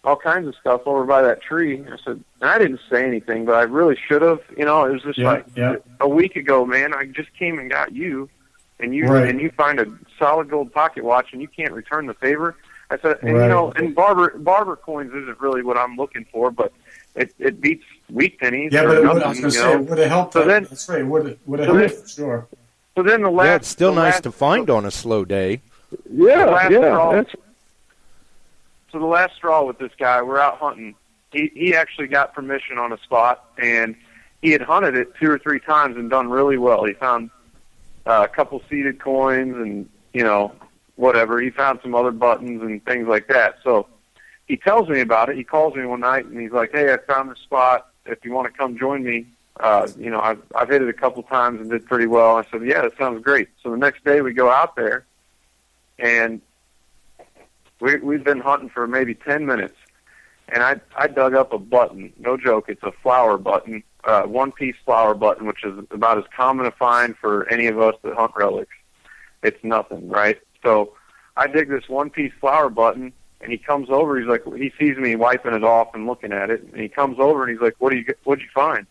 all kinds of stuff over by that tree." I said, and I didn't say anything, but I really should have. It was just a week ago, man, I just came and got you, and you find a solid gold pocket watch, and you can't return the favor. I said, and and barber coins isn't really what I'm looking for, but it beats wheat pennies. Yeah, but I was going to say, it would have helped. So then, that's right. Would have helped for sure. So then the last. Yeah, it's still nice to find on a slow day. Yeah. So the last straw with this guy, we're out hunting. He actually got permission on a spot, and he had hunted it 2 or 3 times and done really well. He found a couple seeded coins and, whatever. He found some other buttons and things like that. So he tells me about it. He calls me one night, and he's like, "Hey, I found this spot. If you want to come join me, I've hit it a couple times and did pretty well." I said, "Yeah, that sounds great." So the next day we go out there, and we've been hunting for maybe 10 minutes, and I dug up a button. No joke, it's a flower button, one-piece flower button, which is about as common a find for any of us that hunt relics. It's nothing, right? So I dig this one-piece flower button, and he comes over. He's like, he sees me wiping it off and looking at it, and he comes over and he's like, "What'd you find?"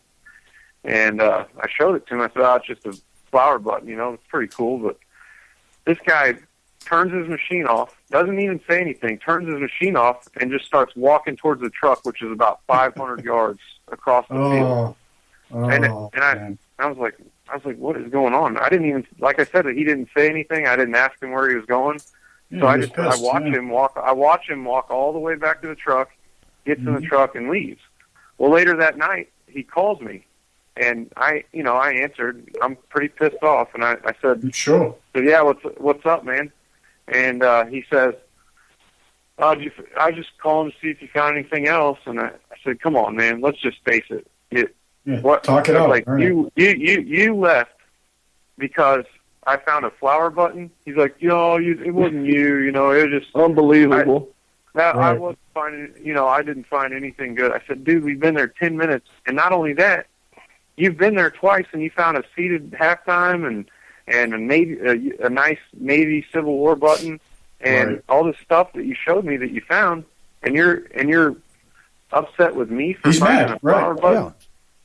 And I showed it to him. I said, "Oh, it's just a flower button. It's pretty cool." But this guy turns his machine off, doesn't even say anything, turns his machine off, and just starts walking towards the truck, which is about 500 yards across the field. And I was like, "What is going on?" I didn't even, like I said, he didn't say anything. I didn't ask him where he was going. So I watch him walk. I watch him walk all the way back to the truck, gets in the truck, and leaves. Well, later that night, he calls me, and I answered. I'm pretty pissed off, and I said, "Sure." So yeah, what's up, man? And he says, I just called to see if you found anything else. And I said, "Come on, man, let's just face it. Talk it out. Like, you left because I found a flower button." He's like, it wasn't you. It was just unbelievable. I wasn't finding. I didn't find anything good. I said, "Dude, we've been there 10 minutes, and not only that, you've been there twice, and you found a seated halftime and a nice Navy Civil War button, and all this stuff that you showed me that you found, and you're upset with me for finding a flower button."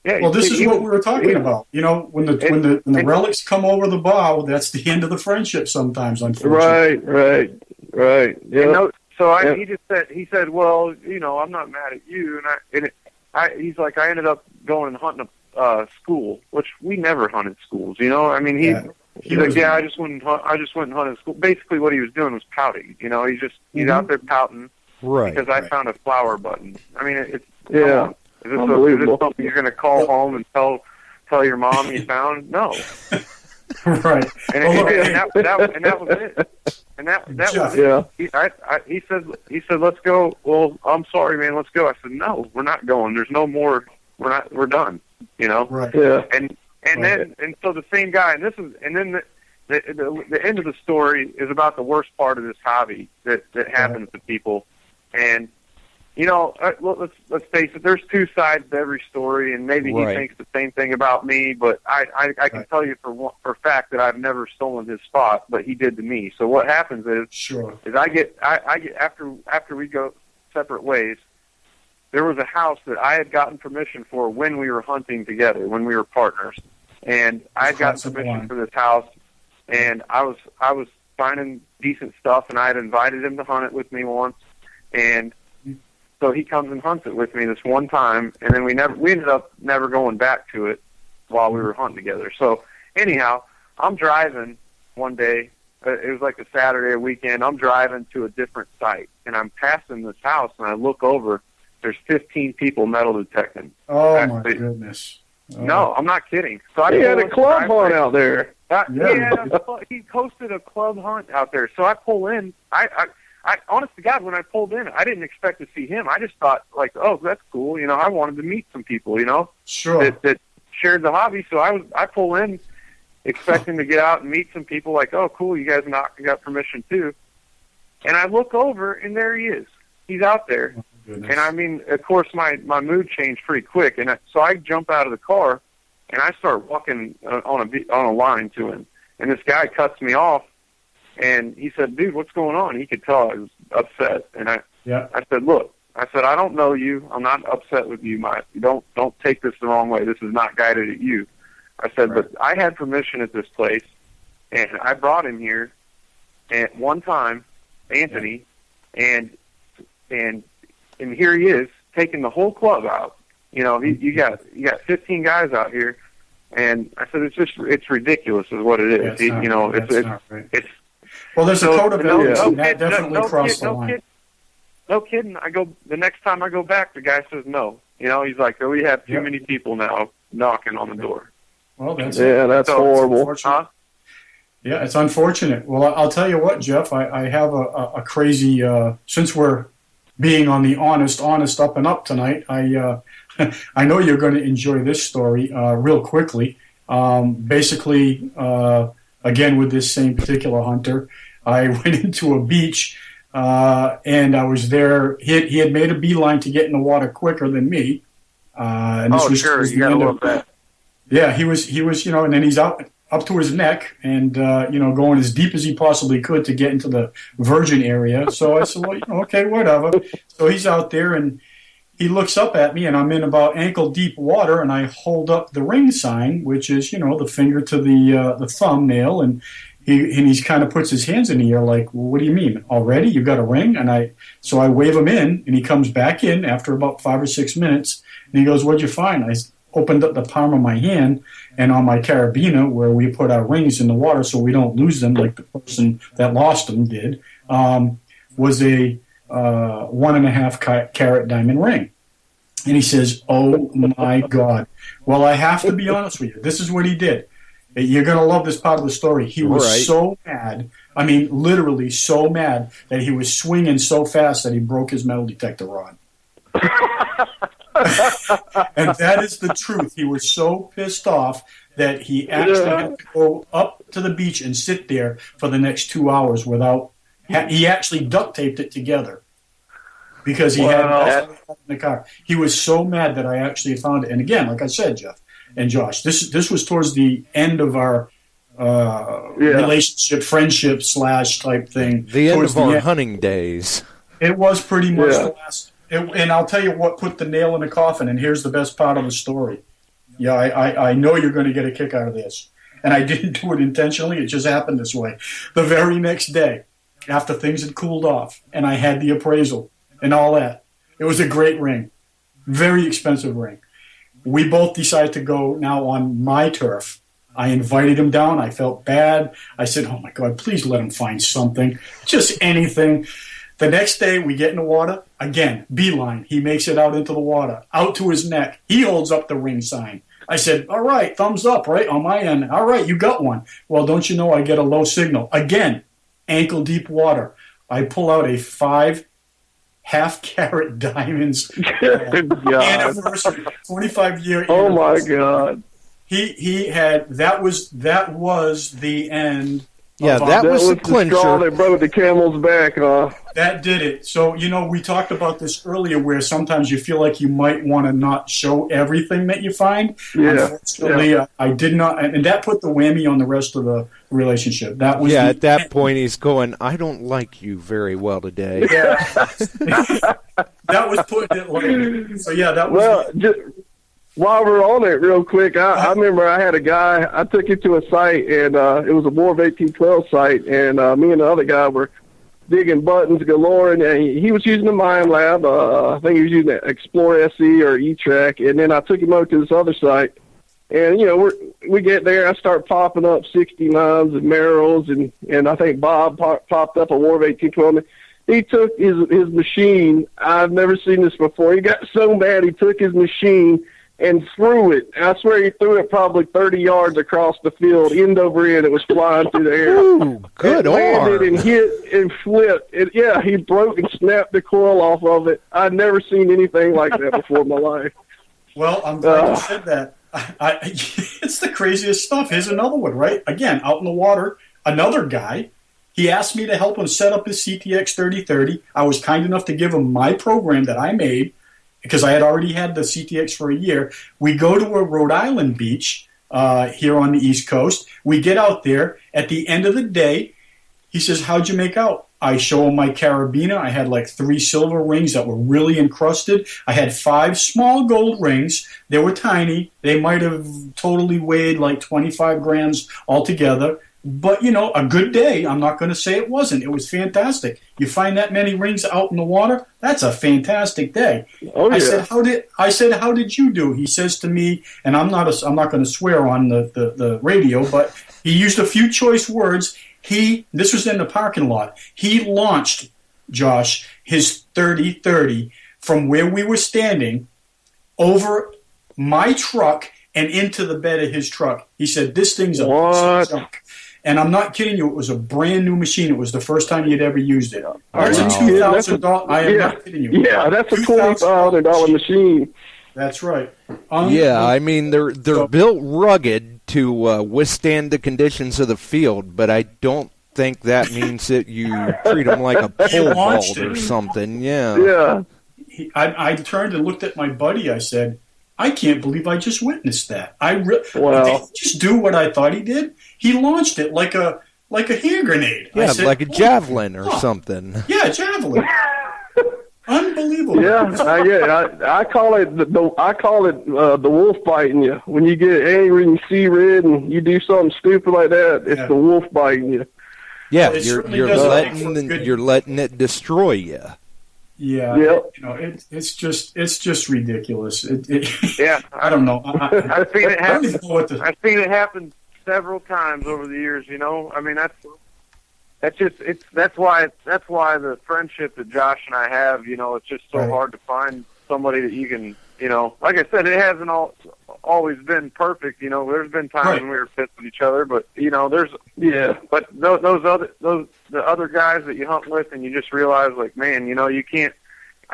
Yeah, well, this is what we were talking about. When the relics come over the bow, that's the end of the friendship sometimes, unfortunately. Right. Yeah. He said, "Well, I'm not mad at you." He's like, "I ended up going and hunting a school," which we never hunted schools. He's like, "Yeah, I just went and hunted school." Basically, what he was doing was pouting. He's out there pouting because I found a flower button. I mean, it's Is this something you're going to call home and tell your mom you found? No. Right. And that was it. And that was it. He said, "Let's go." "Well, I'm sorry, man. Let's go." I said, "No, we're not going. There's no more. We're done." Right. Yeah. And so the same guy, and then the end of the story is about the worst part of this hobby that happens to people. And let's face it, there's 2 sides to every story, and maybe he thinks the same thing about me, but I can tell you for a fact that I've never stolen his spot, but he did to me. So what happens is I get after we go separate ways, there was a house that I had gotten permission for when we were hunting together, when we were partners, and I had gotten permission for this house, and I was finding decent stuff, and I had invited him to hunt it with me once, and so he comes and hunts it with me this one time, and then we ended up never going back to it while we were hunting together. So anyhow, I'm driving one day, it was like a Saturday or weekend. I'm driving to a different site, and I'm passing this house, and I look over. There's 15 people metal detecting. Oh, my goodness. Oh. No, I'm not kidding. So he had a club hunt out there. Yeah, he posted a club hunt out there. So I pull in. I honest to God, when I pulled in, I didn't expect to see him. I just thought, like, oh, that's cool. You know, I wanted to meet some people, you know, sure, that shared the hobby. So I pull in expecting to get out and meet some people, like, oh, cool, you guys got permission too. And I look over, and there he is. He's out there. Oh, and I mean, of course, my mood changed pretty quick. And so I jump out of the car, and I start walking on a line to him. And this guy cuts me off, and he said, dude, what's going on? He could tell I was upset. And I said, look, I don't know you. I'm not upset with you. Don't take this the wrong way. This is not guided at you. I said, but I had permission at this place, and I brought him here at one time, Anthony, and here he is taking the whole club out. You know, you got 15 guys out here, and I said it's ridiculous, is what it is. It's well, there's a code of ethics, and that definitely crossed the line. No kidding. The next time I go back, the guy says no. You know, he's like, oh, we have too many people now knocking on the door. Well, that's horrible. Huh? Yeah, it's unfortunate. Well, I'll tell you what, Jeff, I have a crazy, since we're being on the honest up and up tonight, I know you're going to enjoy this story real quickly. Basically, again, with this same particular hunter, I went into a beach, and I was there. He had made a beeline to get in the water quicker than me. And this was sure, you got to love that. Yeah, he was, you know, and then he's up to his neck and, you know, going as deep as he possibly could to get into the virgin area. So I said, well, you know, okay, whatever. So he's out there and he looks up at me and I'm in about ankle deep water and I hold up the ring sign, which is, you know, the finger to the thumbnail. And he's kind of puts his hands in the air like, well, what do you mean? Already? You got a ring? So I wave him in and he comes back in after about 5 or 6 minutes and he goes, what'd you find? I opened up the palm of my hand, and on my carabiner, where we put our rings in the water so we don't lose them like the person that lost them did, was a 1.5 carat diamond ring. And he says, oh, my God. Well, I have to be honest with you. This is what he did. You're going to love this part of the story. He was so mad, I mean, literally so mad, that he was swinging so fast that he broke his metal detector rod. And that is the truth. He was so pissed off that he actually had to go up to the beach and sit there for the next 2 hours without. He actually duct taped it together because he had it in the car. He was so mad that I actually found it. And again, like I said, Jeff and Josh, this was towards the end of our relationship, friendship / type thing. The end of our hunting days. It was pretty much the last. And I'll tell you what put the nail in the coffin, and here's the best part of the story. Yeah, I know you're going to get a kick out of this. And I didn't do it intentionally. It just happened this way. The very next day, after things had cooled off, and I had the appraisal and all that, it was a great ring. Very expensive ring. We both decided to go now on my turf. I invited him down. I felt bad. I said, oh, my God, please let him find something. Just anything. The next day, we get in the water. Again, beeline. He makes it out into the water, out to his neck. He holds up the ring sign. I said, all right, thumbs up, right, on my end. All right, you got one. Well, don't you know I get a low signal? Again, ankle deep water. I pull out a 5 half-carat diamonds anniversary, 45-year anniversary. Oh, my God. He had, that was the end. Yeah, that was the clincher. The straw that broke the camel's back, huh? That did it. So, you know, we talked about this earlier where sometimes you feel like you might want to not show everything that you find. Yeah. Unfortunately, I did not. And that put the whammy on the rest of the relationship. That was at that point he's going, I don't like you very well today. Yeah. That was putting it like, so yeah, that was. Well, while we're on it real quick, I remember I had a guy, I took him to a site, and it was a War of 1812 site, and me and the other guy were digging buttons galore, and he was using the Mind Lab. I think he was using the Explorer SE or E-Track, and then I took him over to this other site, and, you know, we get there, I start popping up 69s and Merrills, and I think Bob popped up a War 1812. He took his machine. I've never seen this before. He got so mad, he took his machine and threw it. I swear he threw it probably 30 yards across the field, end over end. It was flying through the air. Ooh, good it landed arm. and hit and flipped. He broke and snapped the coil off of it. I'd never seen anything like that before in my life. Well, I'm glad you said that. It's the craziest stuff. Here's another one, right? Again, out in the water, another guy. He asked me to help him set up his CTX 3030. I was kind enough to give him my program that I made because I had already had the CTX for a year. We go to a Rhode Island beach here on the East Coast. We get out there. At the end of the day, he says, "How'd you make out?" I show him my carabiner. I had like 3 silver rings that were really encrusted. I had 5 small gold rings. They were tiny. They might have totally weighed like 25 grams altogether. But, a good day. I'm not going to say it wasn't. It was fantastic. You find that many rings out in the water, that's a fantastic day. Oh, yeah. I said, how did you do? He says to me, and I'm not going to swear on the radio, but he used a few choice words. This was in the parking lot. He launched, Josh, his 3030 from where we were standing over my truck and into the bed of his truck. He said, "This thing's a piece of junk." And I'm not kidding you. It was a brand new machine. It was the first time he'd ever used it. That's a $2,000. I am not kidding you. Yeah, that's a $2,500 machine. That's right. Yeah, I mean they're built rugged to withstand the conditions of the field, but I don't think that means that you treat them like a pole vault or something. Yeah. Yeah. I turned and looked at my buddy. I said, "I can't believe I just witnessed that. Did he just do what I thought he did? He launched it like a hand grenade." Yeah, I said, like a javelin or something. Yeah, javelin. Unbelievable. I call it the wolf biting you. When you get angry and see red and you do something stupid like that, it's the wolf biting you. Yeah, It certainly you're does you're letting it destroy you. Yeah, Yep. it's just ridiculous. Yeah, I don't know. I've seen it I don't even happen. know what to. I've seen it happen several times over the years. I mean, that's why the friendship that Josh and I have. It's just so hard to find somebody that you can. Like I said, it hasn't always been perfect. There's been times when we were pissed with each other, but But the other guys that you hunt with, and you just realize, like, man, you can't.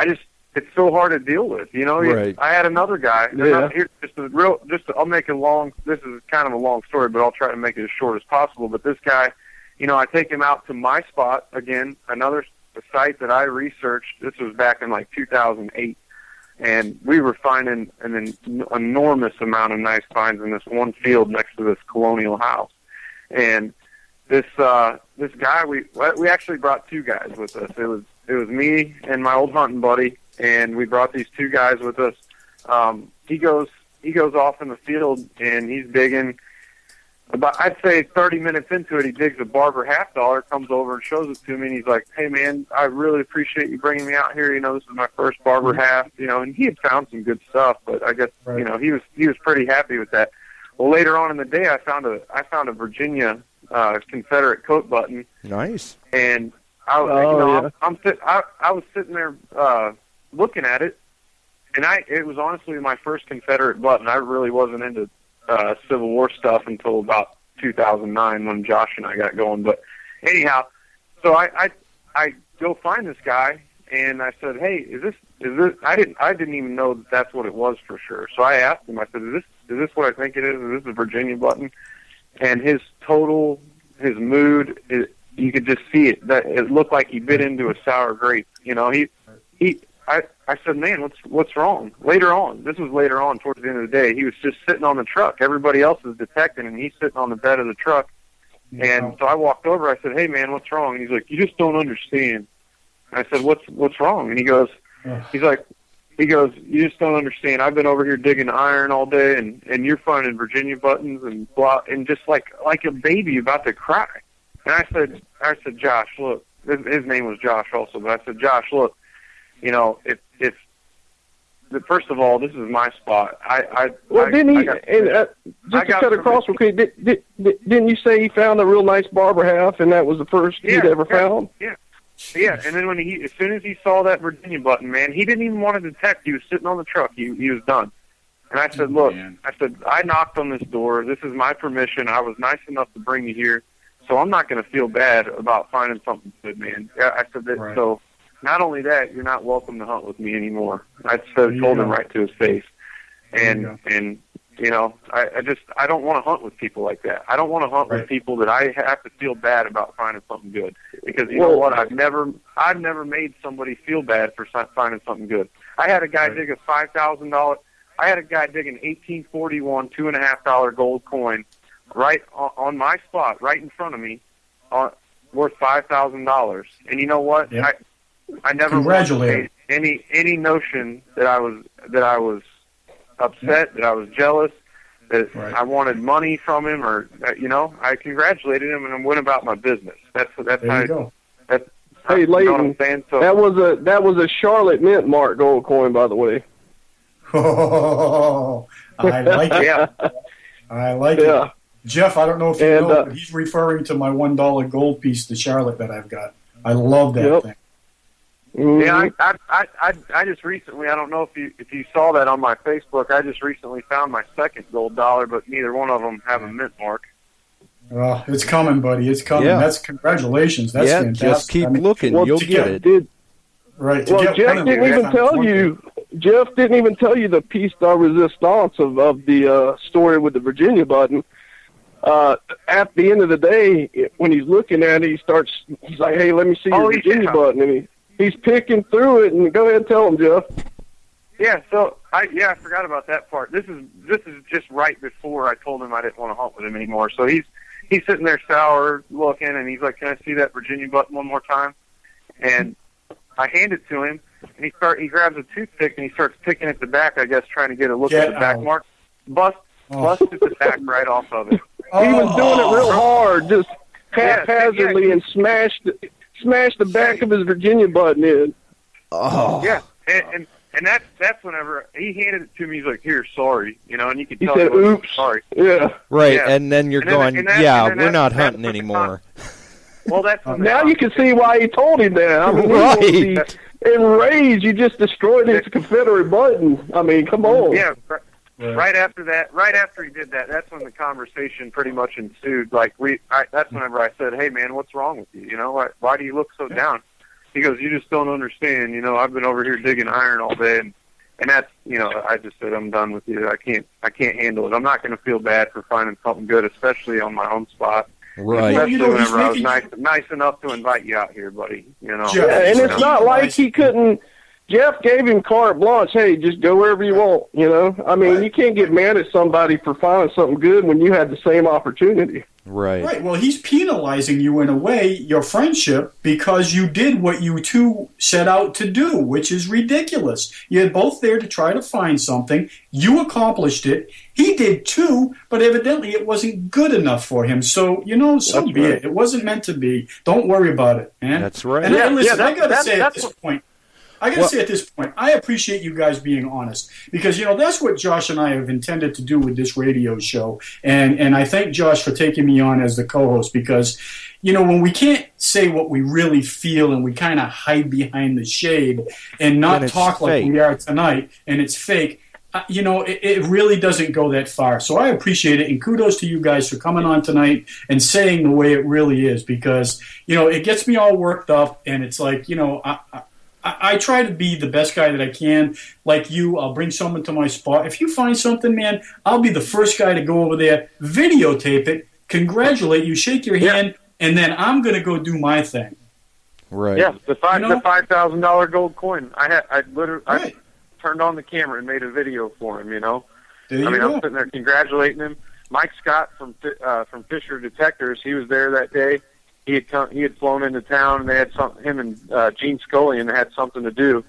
It's so hard to deal with. Right. I had another guy. Yeah. I'll make it long. This is kind of a long story, but I'll try to make it as short as possible. But this guy, I take him out to my spot again, another site that I researched. This was back in like 2008. And we were finding an enormous amount of nice finds in this one field next to this colonial house. And this guy, we actually brought 2 guys with us. It was me and my old hunting buddy, and we brought these 2 guys with us. He goes off in the field, and he's digging. About, I'd say 30 minutes into it, he digs a Barber half dollar, comes over and shows it to me, and he's like, "Hey, man, I really appreciate you bringing me out here. This is my first Barber half." And he had found some good stuff, but I guess he was pretty happy with that. Well, later on in the day, I found a Virginia Confederate coat button. Nice. And I was sitting there looking at it, and it was honestly my first Confederate button. I really wasn't into Civil War stuff until about 2009 when Josh and I got going. But anyhow, so I go find this guy, and I said, "Hey, is this?" I didn't even know that that's what it was for sure. So I asked him. I said, "Is this what I think it is? Is this a Virginia button?" And his mood, you could just see it. That it looked like he bit into a sour grape. I said, "Man, what's wrong?" Later on, this was later on towards the end of the day, he was just sitting on the truck. Everybody else is detecting, and he's sitting on the bed of the truck. And so I walked over. I said, "Hey, man, what's wrong?" And he's like, "You just don't understand." I said, "What's wrong?" And he goes, "You just don't understand. I've been over here digging iron all day, and you're finding Virginia buttons and blah, and just like a baby about to cry." And I said, "Josh, look." His name was Josh also, but I said, "Josh, look. If first of all, this is my spot. Didn't he? Just to cut across, okay, didn't you say he found a real nice barber half, and that was the first he'd ever found? Yeah. And then as soon as he saw that Virginia button, man, he didn't even want to detect. He was sitting on the truck. He was done. And I said, look, I knocked on this door. This is my permission. I was nice enough to bring you here, so I'm not going to feel bad about finding something good, man. I said that. Right. So not only that, you're not welcome to hunt with me anymore. I told him right to his face. And you know, I don't want to hunt with people like that. I don't want to hunt with people that I have to feel bad about finding something good. Because you know what? I've never made somebody feel bad for finding something good. I had a guy dig a $5,000. I had a guy dig an 1841 $2.50 gold coin right on my spot, right in front of me, worth $5,000. And you know what? Yep. I never had any notion that I was upset, that I was jealous, that I wanted money from him, or you know, I congratulated him and I went about my business. That's how you go. Hey, Leighton, you know what I'm saying? So, that was a Charlotte Mint Mark gold coin, by the way. Oh, I like it. I like it. Jeff, I don't know if you know, but he's referring to my $1 gold piece, the Charlotte that I've got. I love that thing. Mm-hmm. Yeah, I just recently, I don't know if you saw that on my Facebook, I just recently found my second gold dollar, but neither one of them have a mint mark. It's coming, buddy. It's coming. Yeah. That's congratulations. That's fantastic. Just keep looking. You'll get it. Right. Well, Jeff didn't even tell you. Jeff didn't even tell you the piece de resistance of the story with the Virginia button. At the end of the day, when he's looking at it, he's like, "Hey, let me see your Virginia button," and he's picking through it. And go ahead and tell him, Jeff. Yeah. So I forgot about that part. This is just right before I told him I didn't want to hunt with him anymore. So he's sitting there sour looking, and he's like, "Can I see that Virginia button one more time?" And I hand it to him, and he grabs a toothpick and he starts picking at the back, I guess, trying to get a look at the back mark. Busted the back right off of it. He was doing it real hard, just haphazardly, and smashed the back of his Virginia button in. Oh. Yeah, and that's whenever he handed it to me. He's like, "Here, sorry," you know, and you could tell he said, "Oops, sorry." Yeah, right, yeah. And then you're going, we're not hunting anymore. Well, that's now you can see why he told him that. I mean, right. Enraged, you just destroyed his Confederate button. I mean, come on. Yeah. Right after he did that, that's when the conversation pretty much ensued. Like that's whenever I said, "Hey, man, what's wrong with you? You know, why do you look so down?" He goes, "You just don't understand. You know, I've been over here digging iron all day, and that's, you know," I just said, "I'm done with you. I can't handle it. I'm not going to feel bad for finding something good, especially on my own spot." Right. Especially whenever I was nice enough to invite you out here, buddy. You know. Yeah, and it's not like he couldn't. Jeff gave him carte blanche. Hey, just go wherever you want. You know, I mean, you can't get mad at somebody for finding something good when you had the same opportunity. Right. Right. Well, he's penalizing you in a way, your friendship, because you did what you two set out to do, which is ridiculous. You're both there to try to find something. You accomplished it. He did too, but evidently it wasn't good enough for him. So, you know, so be it. It wasn't meant to be. Don't worry about it, man. That's right. And listen, I got to say at this point, I appreciate you guys being honest, because, you know, that's what Josh and I have intended to do with this radio show. And I thank Josh for taking me on as the co-host, because, you know, when we can't say what we really feel and we kind of hide behind the shade and not talk like we are tonight, and it's fake, you know, it really doesn't go that far. So I appreciate it, and kudos to you guys for coming on tonight and saying the way it really is, because, you know, it gets me all worked up, and it's like, you know, I try to be the best guy that I can. Like you, I'll bring someone to my spot. If you find something, man, I'll be the first guy to go over there, videotape it, congratulate you, shake your hand, and then I'm going to go do my thing. Right. Yeah, the $5,000 gold coin. I literally turned on the camera and made a video for him. You know, I'm sitting there congratulating him. Mike Scott from Fisher Detectors, he was there that day. He had flown into town, and they had him and Gene Scullion had something to do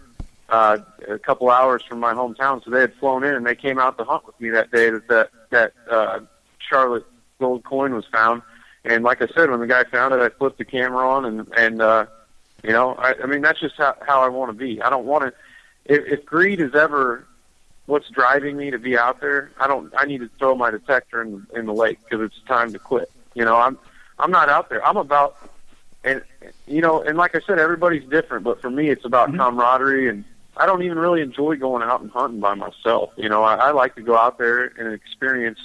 a couple hours from my hometown. So they had flown in, and they came out to hunt with me that day that Charlotte gold coin was found. And like I said, when the guy found it, I flipped the camera on, and you know, I mean, that's just how I want to be. I don't want to. if greed is ever what's driving me to be out there, I need to throw my detector in the lake because it's time to quit. I'm not out there. I'm about, and like I said, everybody's different, but for me, it's about camaraderie, and I don't even really enjoy going out and hunting by myself. I like to go out there and experience.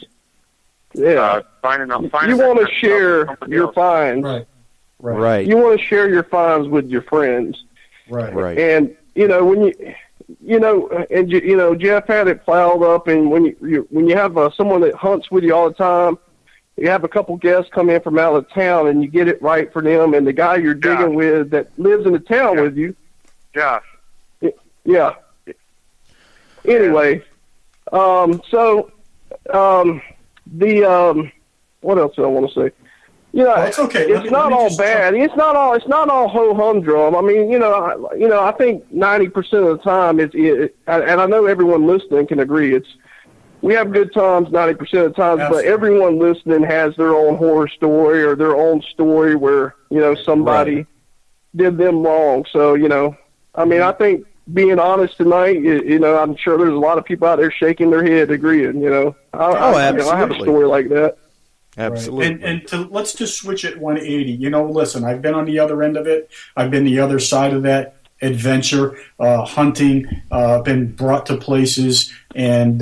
Finding you want to share your finds. Right. You want to share your finds with your friends. Right. And when Jeff had it plowed up, and when you have someone that hunts with you all the time, you have a couple guests come in from out of town, and you get it right for them, and the guy you're digging with that lives in the town with you. Josh. Yeah. Anyway, what else do I want to say? It's okay. It's not all bad. It's not all ho humdrum. I mean, I think 90% of the time and I know everyone listening can agree. We have good times 90% of the time, but everyone listening has their own horror story or their own story where somebody did them wrong. So I think being honest tonight, I'm sure there's a lot of people out there shaking their head agreeing. I have a story like that. Absolutely. Right. And let's just switch it 180. Listen, I've been on the other end of it. I've been the other side of that adventure, hunting, been brought to places and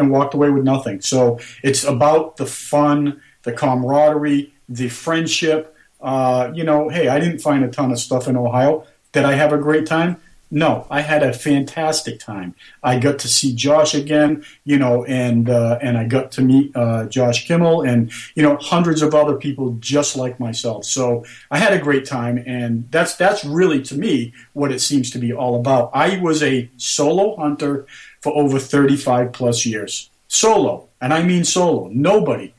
walked away with nothing. So it's about the fun, the camaraderie, the friendship. Hey, I didn't find a ton of stuff in Ohio. Did I have a great time? No, I had a fantastic time. I got to see Josh again, and I got to meet Josh Kimmel and, hundreds of other people just like myself. So I had a great time, and that's really, to me, what it seems to be all about. I was a solo hunter for over 35 plus years. Solo, and I mean solo, nobody.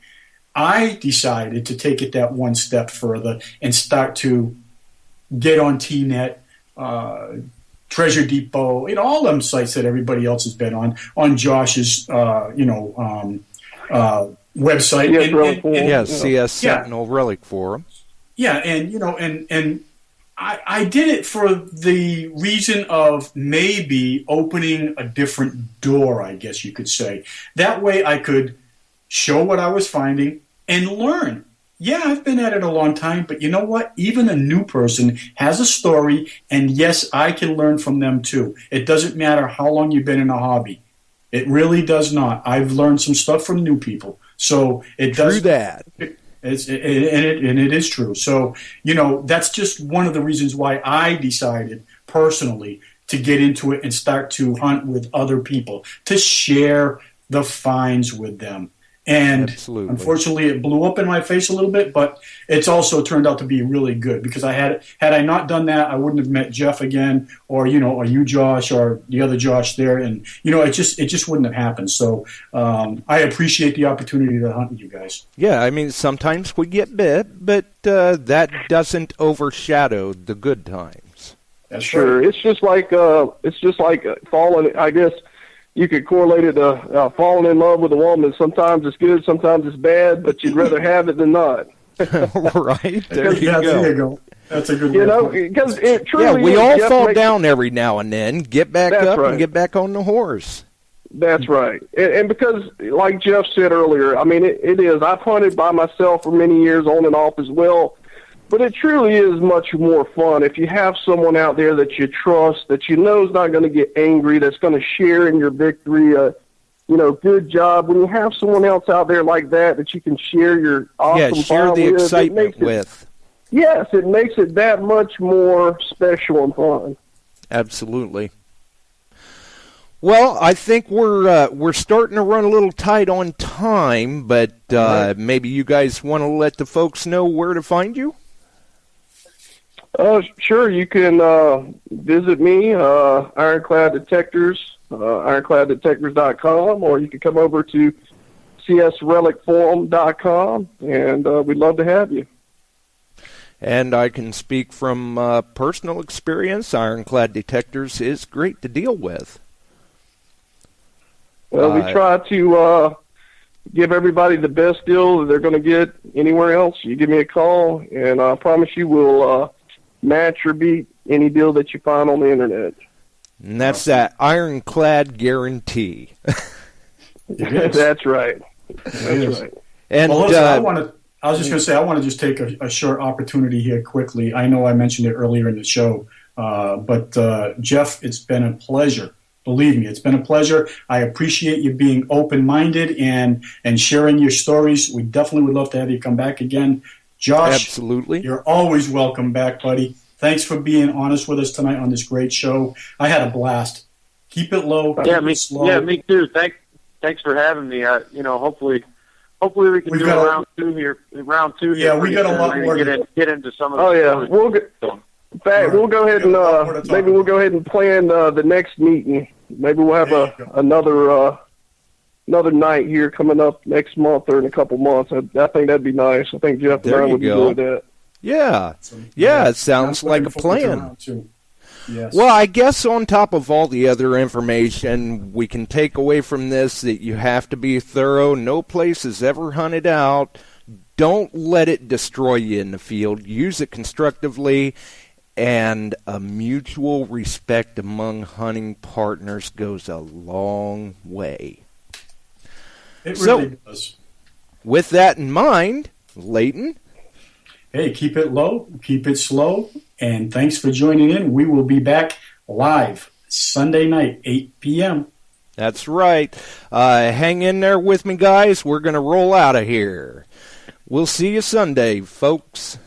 I decided to take it that one step further and start to get on TNet, Treasure Depot, all them sites that everybody else has been on Josh's, website. CS Sentinel Relic Forum. Yeah, and I did it for the reason of maybe opening a different door, I guess you could say. That way I could show what I was finding and learn. Yeah, I've been at it a long time, but you know what? Even a new person has a story, and yes, I can learn from them too. It doesn't matter how long you've been in a hobby. It really does not. I've learned some stuff from new people. So it does. True that. And it is true. So, that's just one of the reasons why I decided personally to get into it and start to hunt with other people, to share the finds with them. And Absolutely. Unfortunately, it blew up in my face a little bit, but it's also turned out to be really good because had I not done that, I wouldn't have met Jeff again, or you, Josh, or the other Josh there, and it just wouldn't have happened. So I appreciate the opportunity to hunt with you guys. Yeah, I mean sometimes we get bit, but that doesn't overshadow the good times. That's sure. Right. It's just like falling. I guess you could correlate it to falling in love with a woman. Sometimes it's good, sometimes it's bad, but you'd rather have it than not. Right. There you go. That's a good one. Because it truly we all fall down every now and then, get back up and get back on the horse. That's right. And because, like Jeff said earlier, I mean, it is. I've hunted by myself for many years on and off as well. But it truly is much more fun if you have someone out there that you trust, that you know is not going to get angry, that's going to share in your victory. Good job. When you have someone else out there like that you can share your awesome share the excitement with. Yes, it makes it that much more special and fun. Absolutely. Well, I think we're starting to run a little tight on time, but maybe you guys want to let the folks know where to find you? Sure. You can visit me, Ironclad Detectors, ironcladdetectors.com, or you can come over to csrelicforum.com, and we'd love to have you. And I can speak from personal experience. Ironclad Detectors is great to deal with. Well, we try to give everybody the best deal that they're going to get anywhere else. You give me a call, and I promise you we'll match or beat any deal that you find on the internet. And that's that ironclad guarantee. That's right. That's right. And well, listen, I was just going to say, I want to just take a short opportunity here quickly. I know I mentioned it earlier in the show, but Jeff, it's been a pleasure. Believe me, it's been a pleasure. I appreciate you being open-minded and sharing your stories. We definitely would love to have you come back again. Josh, absolutely, you're always welcome back, buddy. Thanks for being honest with us tonight on this great show. I had a blast. Keep it low. Yeah, keep me. it slow. Yeah, me too. Thanks for having me. Hopefully we can do round two here. Yeah, we got a lot more to get into some of. Oh yeah, we'll go ahead and maybe we'll go ahead and plan the next meeting. Maybe we'll have another night here coming up next month or in a couple months. I think that'd be nice. I think Jeff and I would enjoy that. Yeah, it sounds like a plan. Yes. Well, I guess on top of all the other information, we can take away from this that you have to be thorough. No place is ever hunted out. Don't let it destroy you in the field. Use it constructively, and a mutual respect among hunting partners goes a long way. It really does. With that in mind, Leighton? Hey, keep it low, keep it slow, and thanks for joining in. We will be back live Sunday night, 8 p.m. That's right. Hang in there with me, guys. We're going to roll out of here. We'll see you Sunday, folks.